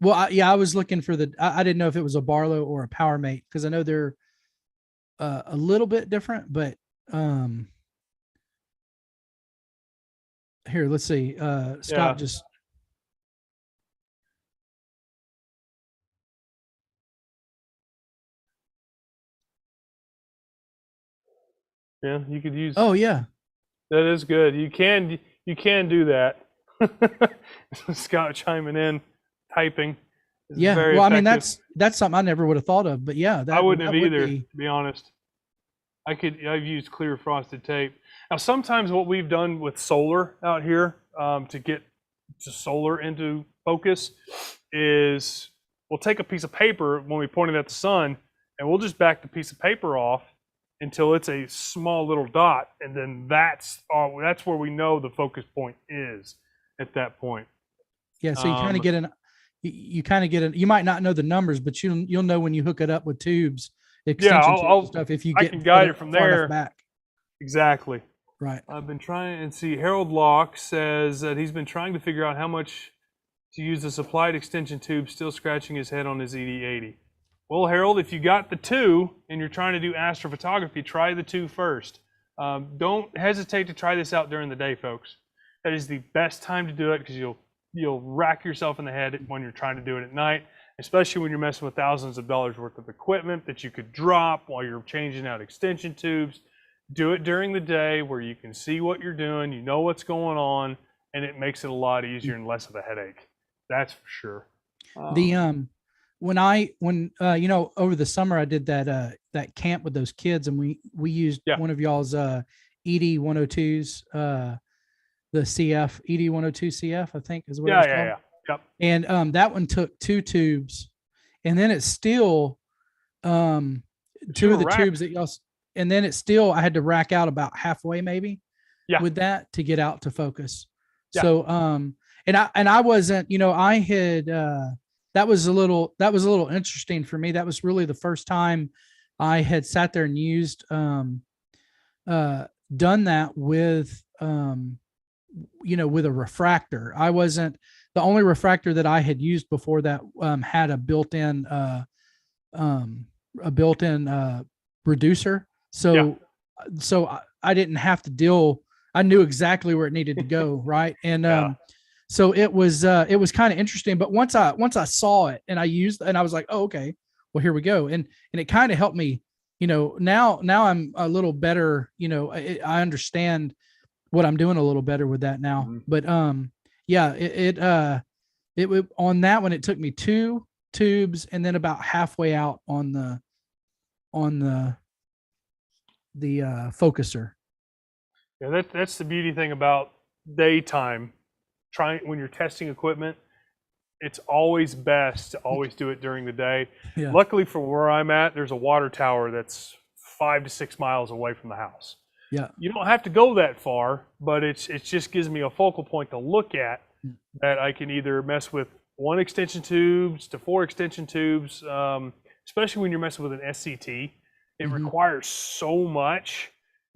Well, I was looking for I didn't know if it was a Barlow or a PowerMate, because I know they're a little bit different, but here, let's see. Scott just. Yeah, you could use. Oh yeah, that is good. You can do that. Scott chiming in, typing. Yeah, well, effective. I mean that's something I never would have thought of, but yeah, I wouldn't have either, to be honest. I've used clear frosted tape. Now, sometimes what we've done with solar out here to get solar into focus is we'll take a piece of paper when we point it at the sun, and we'll just back the piece of paper off until it's a small little dot, and then that's where we know the focus point is at that point. Yeah, so you kind of get you might not know the numbers, but you'll know when you hook it up with tubes, extension tubes and stuff. If you I can guide it from there. Back. Exactly. Right. I've been trying and see. Harold Locke says that he's been trying to figure out how much to use the supplied extension tube, still scratching his head on his ED80. Well, Harold, if you got the 2 and you're trying to do astrophotography, try the 2 first. Don't hesitate to try this out during the day, folks. That is the best time to do it, because you'll rack yourself in the head when you're trying to do it at night, especially when you're messing with thousands of dollars worth of equipment that you could drop while you're changing out extension tubes. Do it during the day where you can see what you're doing, you know what's going on, and it makes it a lot easier and less of a headache. That's for sure. When over the summer I did that camp with those kids, and we used one of y'all's ED102s, the CF ED102 CF, I think is what it's called. Yep. And that one took 2 tubes, and then it's still 2 of the tubes that y'all, and then it's still, I had to rack out about halfway maybe with that to get out to focus. Yeah. So and I wasn't, I had that was a little interesting for me. That was really the first time I had sat there and used done that with with a refractor. I wasn't the only refractor that I had used before that had a built-in reducer. So I didn't have to deal. I knew exactly where it needed to go. Right. And so it was kind of interesting. But once I saw it and I used, and I was like, oh, okay, well, here we go. And it kind of helped me, now I'm a little better, I understand what I'm doing a little better with that now. Mm-hmm. But it on that one, it took me 2 tubes and then about halfway out on the focuser. Yeah, that's the beauty thing about daytime. When you're testing equipment, it's always best to always do it during the day. Yeah. Luckily for where I'm at, there's a water tower that's 5 to 6 miles away from the house. Yeah. You don't have to go that far, but it just gives me a focal point to look at that I can either mess with 1 extension tubes to 4 extension tubes, especially when you're messing with an SCT. It requires so much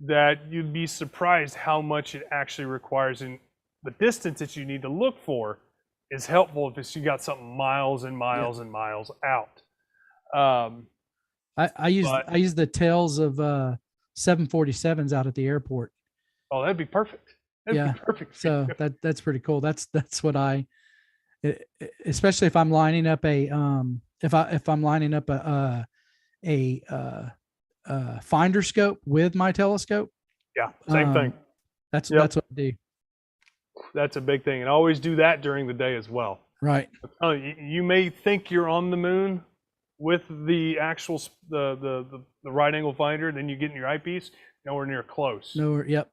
that you'd be surprised how much it actually requires, and the distance that you need to look for is helpful if you got something miles and miles and miles out. I use the tails of 747s out at the airport. Oh, that'd be perfect. That'd be perfect. So that's pretty cool. That's what especially if I'm lining up if I'm lining up a finder scope with my telescope. Yeah, same thing. That's what I do. That's a big thing, and always do that during the day as well. Right. You may think you're on the moon, with the actual the right angle finder, then you get in your eyepiece, nowhere near close. No, yep.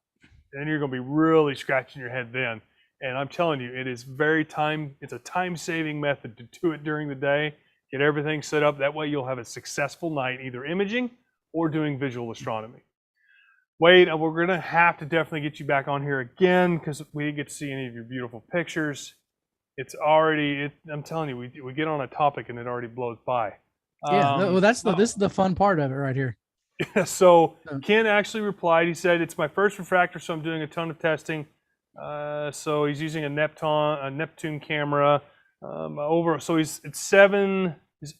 Then you're going to be really scratching your head then. And I'm telling you, it is it's a time-saving method to do it during the day, get everything set up. That way you'll have a successful night, either imaging or doing visual astronomy. Wade, we're going to have to definitely get you back on here again because we didn't get to see any of your beautiful pictures. It's already, I'm telling you, we get on a topic and it already blows by. Yeah, well, this is the fun part of it right here. So Ken actually replied. He said, "It's my first refractor, so I'm doing a ton of testing." So he's using a Neptune camera. So his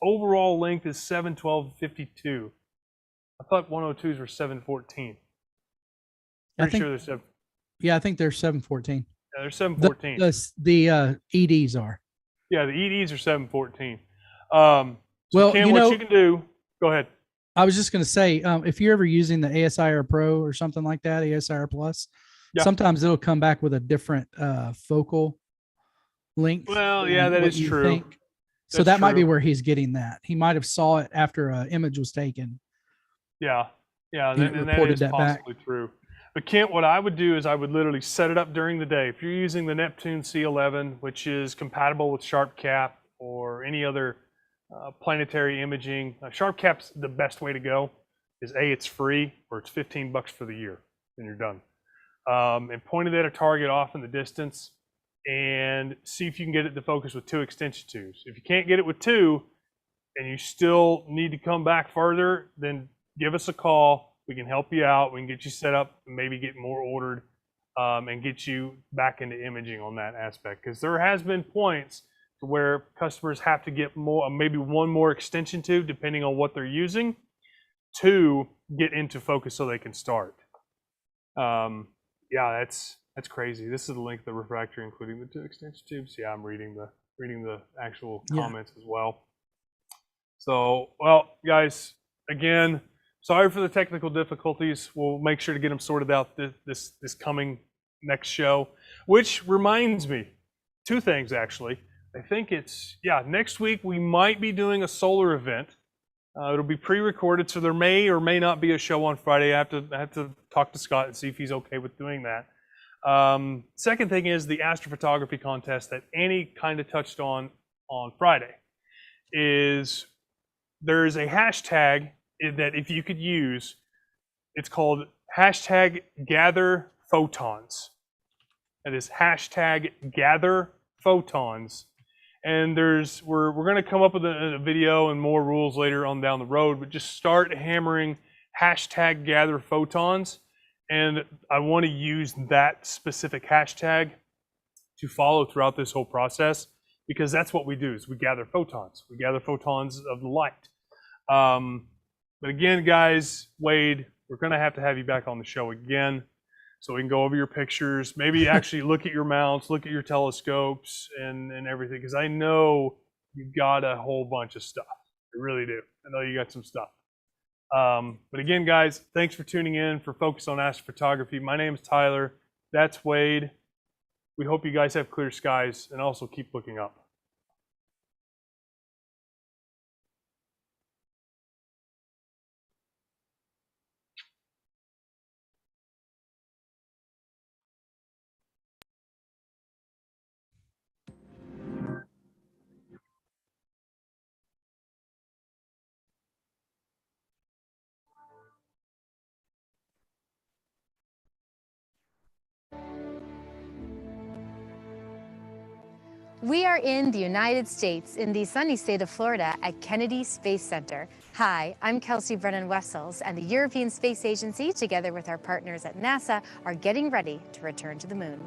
overall length is 712.52. I thought 102s were 714. Pretty sure they're 7. Yeah, I think they're 714. Yeah, they're 714. The EDs are. Yeah, the EDs are 714. So well, Ken, what you can do, go ahead. I was just going to say, if you're ever using the ASIR Pro or something like that, ASIR Plus, sometimes it'll come back with a different focal length. Well, yeah, that is true. So that might be where he's getting that. He might have saw it after an image was taken. Yeah, and that is possibly true. But Kent, what I would do is I would literally set it up during the day. If you're using the Neptune C11, which is compatible with SharpCap or any other planetary imaging, SharpCap's the best way to go. Is it's free, or it's $15 for the year, and you're done. And point it at a target off in the distance, and see if you can get it to focus with 2 extension tubes. If you can't get it with 2, and you still need to come back further, then give us a call. We can help you out. We can get you set up, and maybe get more ordered, and get you back into imaging on that aspect. Because there has been points to where customers have to get more, maybe 1 more extension tube, depending on what they're using, to get into focus so they can start. Yeah, that's crazy. This is the length of the refractor, including the 2 extension tubes. Yeah, I'm reading the actual comments as well. So, well, guys, again, sorry for the technical difficulties. We'll make sure to get them sorted out this coming next show. Which reminds me, 2 things actually. I think it's next week we might be doing a solar event. It'll be pre-recorded, so there may or may not be a show on Friday. I have to talk to Scott and see if he's okay with doing that. Second thing is the astrophotography contest that Annie kind of touched on Friday. Is there's a hashtag that if you could use, it's called #GatherPhotons. That is #GatherPhotons. And we're going to come up with a video and more rules later on down the road, but just start hammering #GatherPhotons. And I want to use that specific hashtag to follow throughout this whole process, because that's what we do, is we gather photons. We gather photons of the light. But again, guys, Wade, we're going to have you back on the show again so we can go over your pictures, maybe actually look at your mounts, look at your telescopes and everything, because I know you've got a whole bunch of stuff. I really do. I know you got some stuff. But again, guys, thanks for tuning in for Focus on Astrophotography. My name is Tyler. That's Wade. We hope you guys have clear skies, and also keep looking up. We are in the United States, in the sunny state of Florida at Kennedy Space Center. Hi, I'm Kelsey Brennan-Wessels, and the European Space Agency, together with our partners at NASA, are getting ready to return to the moon.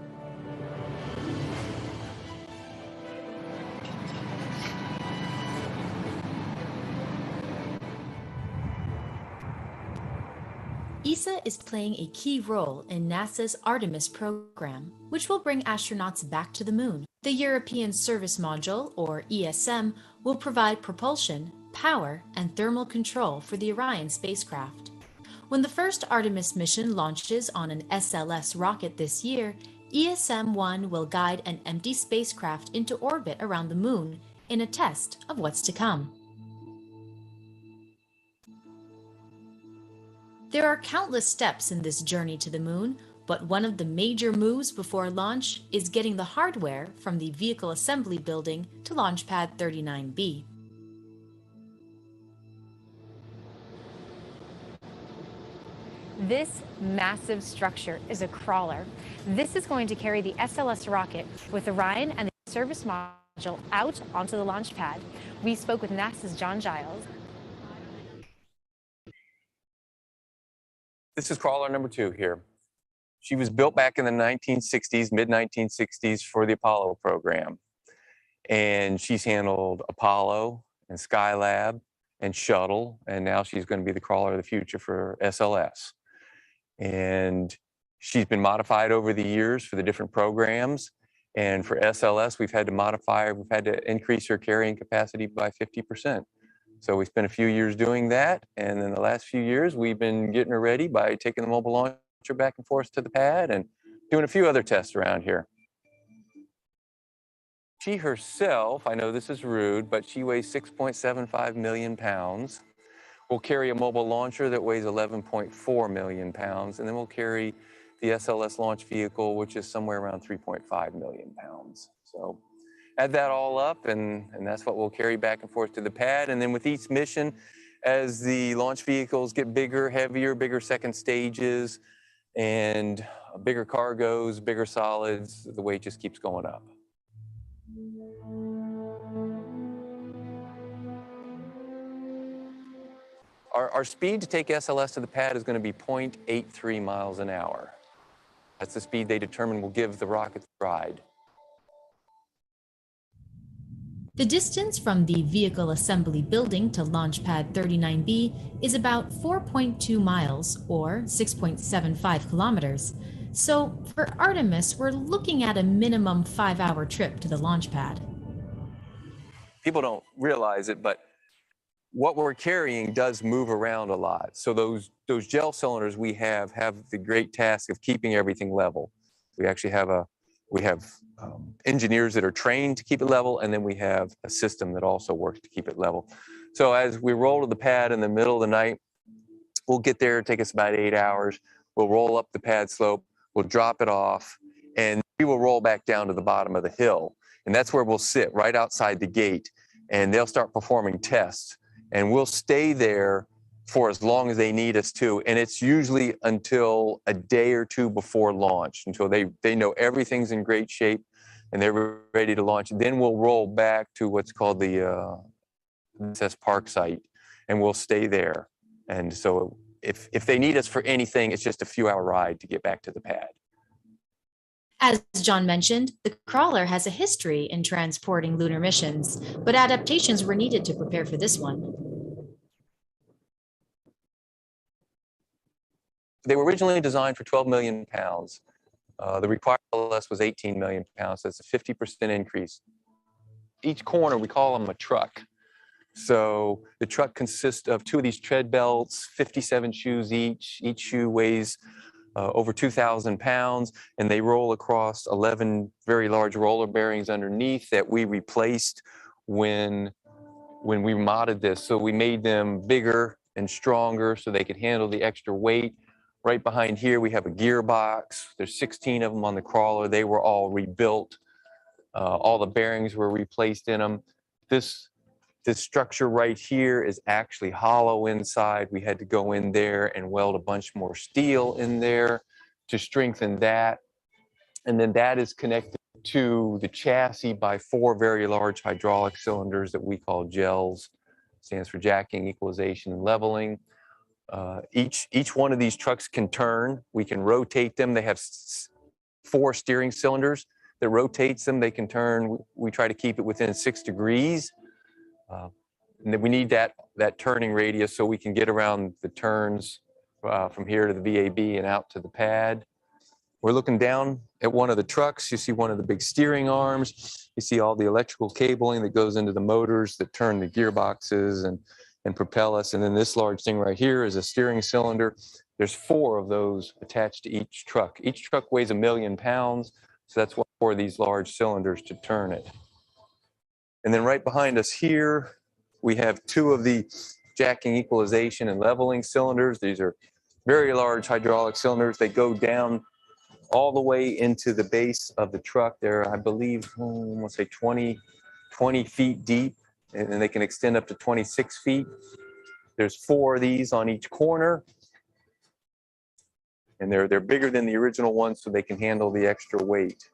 ESA is playing a key role in NASA's Artemis program, which will bring astronauts back to the moon. The European Service Module, or ESM, will provide propulsion, power, and thermal control for the Orion spacecraft. When the first Artemis mission launches on an SLS rocket this year, ESM-1 will guide an empty spacecraft into orbit around the moon in a test of what's to come. There are countless steps in this journey to the moon, but one of the major moves before launch is getting the hardware from the Vehicle Assembly Building to Launch Pad 39B. This massive structure is a crawler. This is going to carry the SLS rocket with Orion and the service module out onto the launch pad. We spoke with NASA's John Giles. This is crawler number 2 here. She was built back in the 1960s, mid-1960s for the Apollo program. And she's handled Apollo and Skylab and Shuttle, and now she's going to be the crawler of the future for SLS. And she's been modified over the years for the different programs. And for SLS, we've had to modify her, we've had to increase her carrying capacity by 50%. So we spent a few years doing that. And then the last few years, we've been getting her ready by taking the mobile launcher back and forth to the pad and doing a few other tests around here. She herself, I know this is rude, but she weighs 6.75 million pounds. We'll carry a mobile launcher that weighs 11.4 million pounds, and then we'll carry the SLS launch vehicle, which is somewhere around 3.5 million pounds. So add that all up, and that's what we'll carry back and forth to the pad. And then with each mission, as the launch vehicles get bigger, heavier, bigger second stages, and bigger cargos, bigger solids, the weight just keeps going up. Our speed to take SLS to the pad is going to be 0.83 miles an hour. That's the speed they determine will give the rocket the ride. The distance from the Vehicle Assembly Building to Launch Pad 39B is about 4.2 miles, or 6.75 kilometers. So for Artemis, we're looking at a minimum 5-hour trip to the launch pad. People don't realize it, but what we're carrying does move around a lot. So those gel cylinders we have the great task of keeping everything level. We actually have engineers that are trained to keep it level, and then we have a system that also works to keep it level. So as we roll to the pad in the middle of the night, we'll get there, take us about 8 hours. We'll roll up the pad slope, we'll drop it off, and we will roll back down to the bottom of the hill. And that's where we'll sit, right outside the gate, and they'll start performing tests. And we'll stay there for as long as they need us to. And it's usually until a day or two before launch, until they know everything's in great shape and they're ready to launch. Then we'll roll back to what's called the SS Park site, and we'll stay there. And so if they need us for anything, it's just a few-hour ride to get back to the pad. As John mentioned, the crawler has a history in transporting lunar missions, but adaptations were needed to prepare for this one. They were originally designed for 12 million pounds. The required LS was 18 million pounds, so it's a 50% increase. Each corner, we call them a truck. So the truck consists of 2 of these tread belts, 57 shoes each. Each shoe weighs over 2,000 pounds, and they roll across 11 very large roller bearings underneath that we replaced when we modded this. So we made them bigger and stronger so they could handle the extra weight. Right behind here, we have a gearbox. There's 16 of them on the crawler. They were all rebuilt. All the bearings were replaced in them. This structure right here is actually hollow inside. We had to go in there and weld a bunch more steel in there to strengthen that. And then that is connected to the chassis by 4 very large hydraulic cylinders that we call gels. Stands for jacking, equalization, and leveling. Each one of these trucks can turn. We can rotate them. They have 4 steering cylinders that rotates them. They can turn. We try to keep it within 6 degrees. And then we need that turning radius so we can get around the turns from here to the VAB and out to the pad. We're looking down at one of the trucks. You see one of the big steering arms. You see all the electrical cabling that goes into the motors that turn the gearboxes and propel us. And then this large thing right here is a steering cylinder. There's 4 of those attached to each truck. Each truck weighs 1 million pounds. So that's what 4 of these large cylinders to turn it. And then right behind us here, we have 2 of the jacking, equalization, and leveling cylinders. These are very large hydraulic cylinders. They go down all the way into the base of the truck. They're, I believe, I want to say 20 feet deep, and they can extend up to 26 feet. There's 4 of these on each corner, and they're bigger than the original ones, so they can handle the extra weight.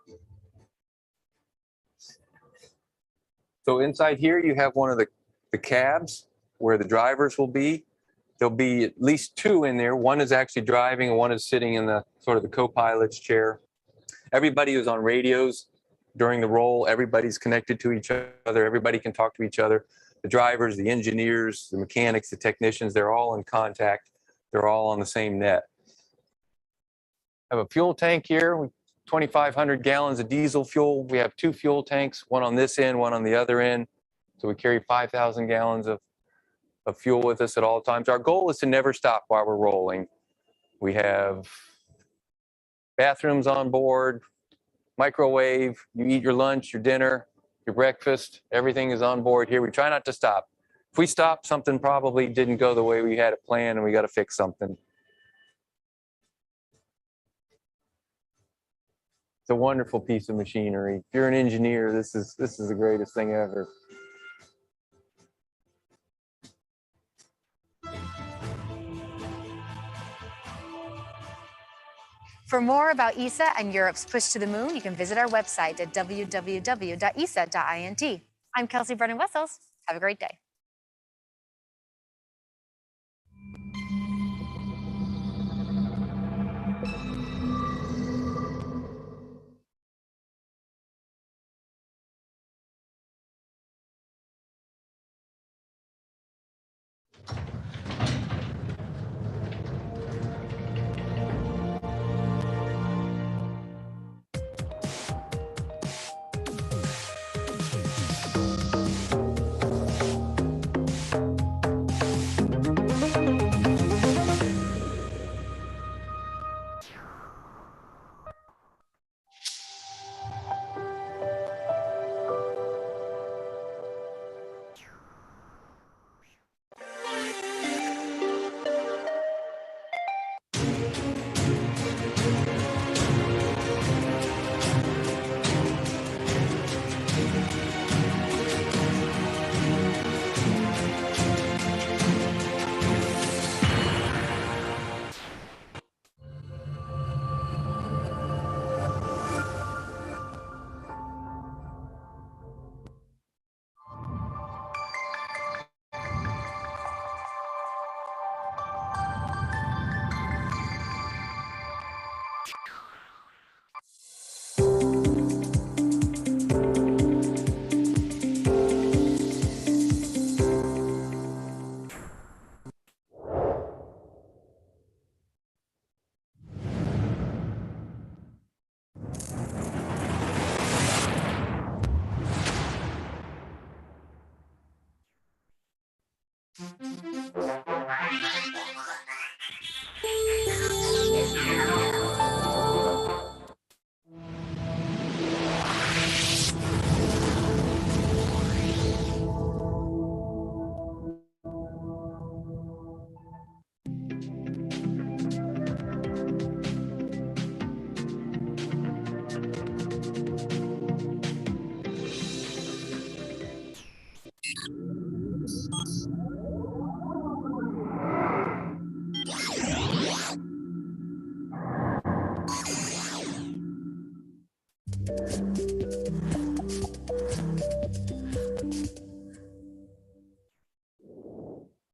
So inside here, you have one of the cabs where the drivers will be. There'll be at least 2 in there. One is actually driving, and one is sitting in the sort of the co-pilot's chair. Everybody is on radios during the roll. Everybody's connected to each other. Everybody can talk to each other. The drivers, the engineers, the mechanics, the technicians, they're all in contact. They're all on the same net. I have a fuel tank here, 2,500 gallons of diesel fuel. We have 2 fuel tanks, one on this end, one on the other end. So we carry 5,000 gallons of fuel with us at all times. Our goal is to never stop while we're rolling. We have bathrooms on board, microwave, you eat your lunch, your dinner, your breakfast, everything is on board here. We try not to stop. If we stop, something probably didn't go the way we had it planned, and we got to fix something. It's a wonderful piece of machinery. If you're an engineer, this is the greatest thing ever. For more about ESA and Europe's push to the moon, you can visit our website at www.esa.int. I'm Kelsey Brennan-Wessels. Have a great day.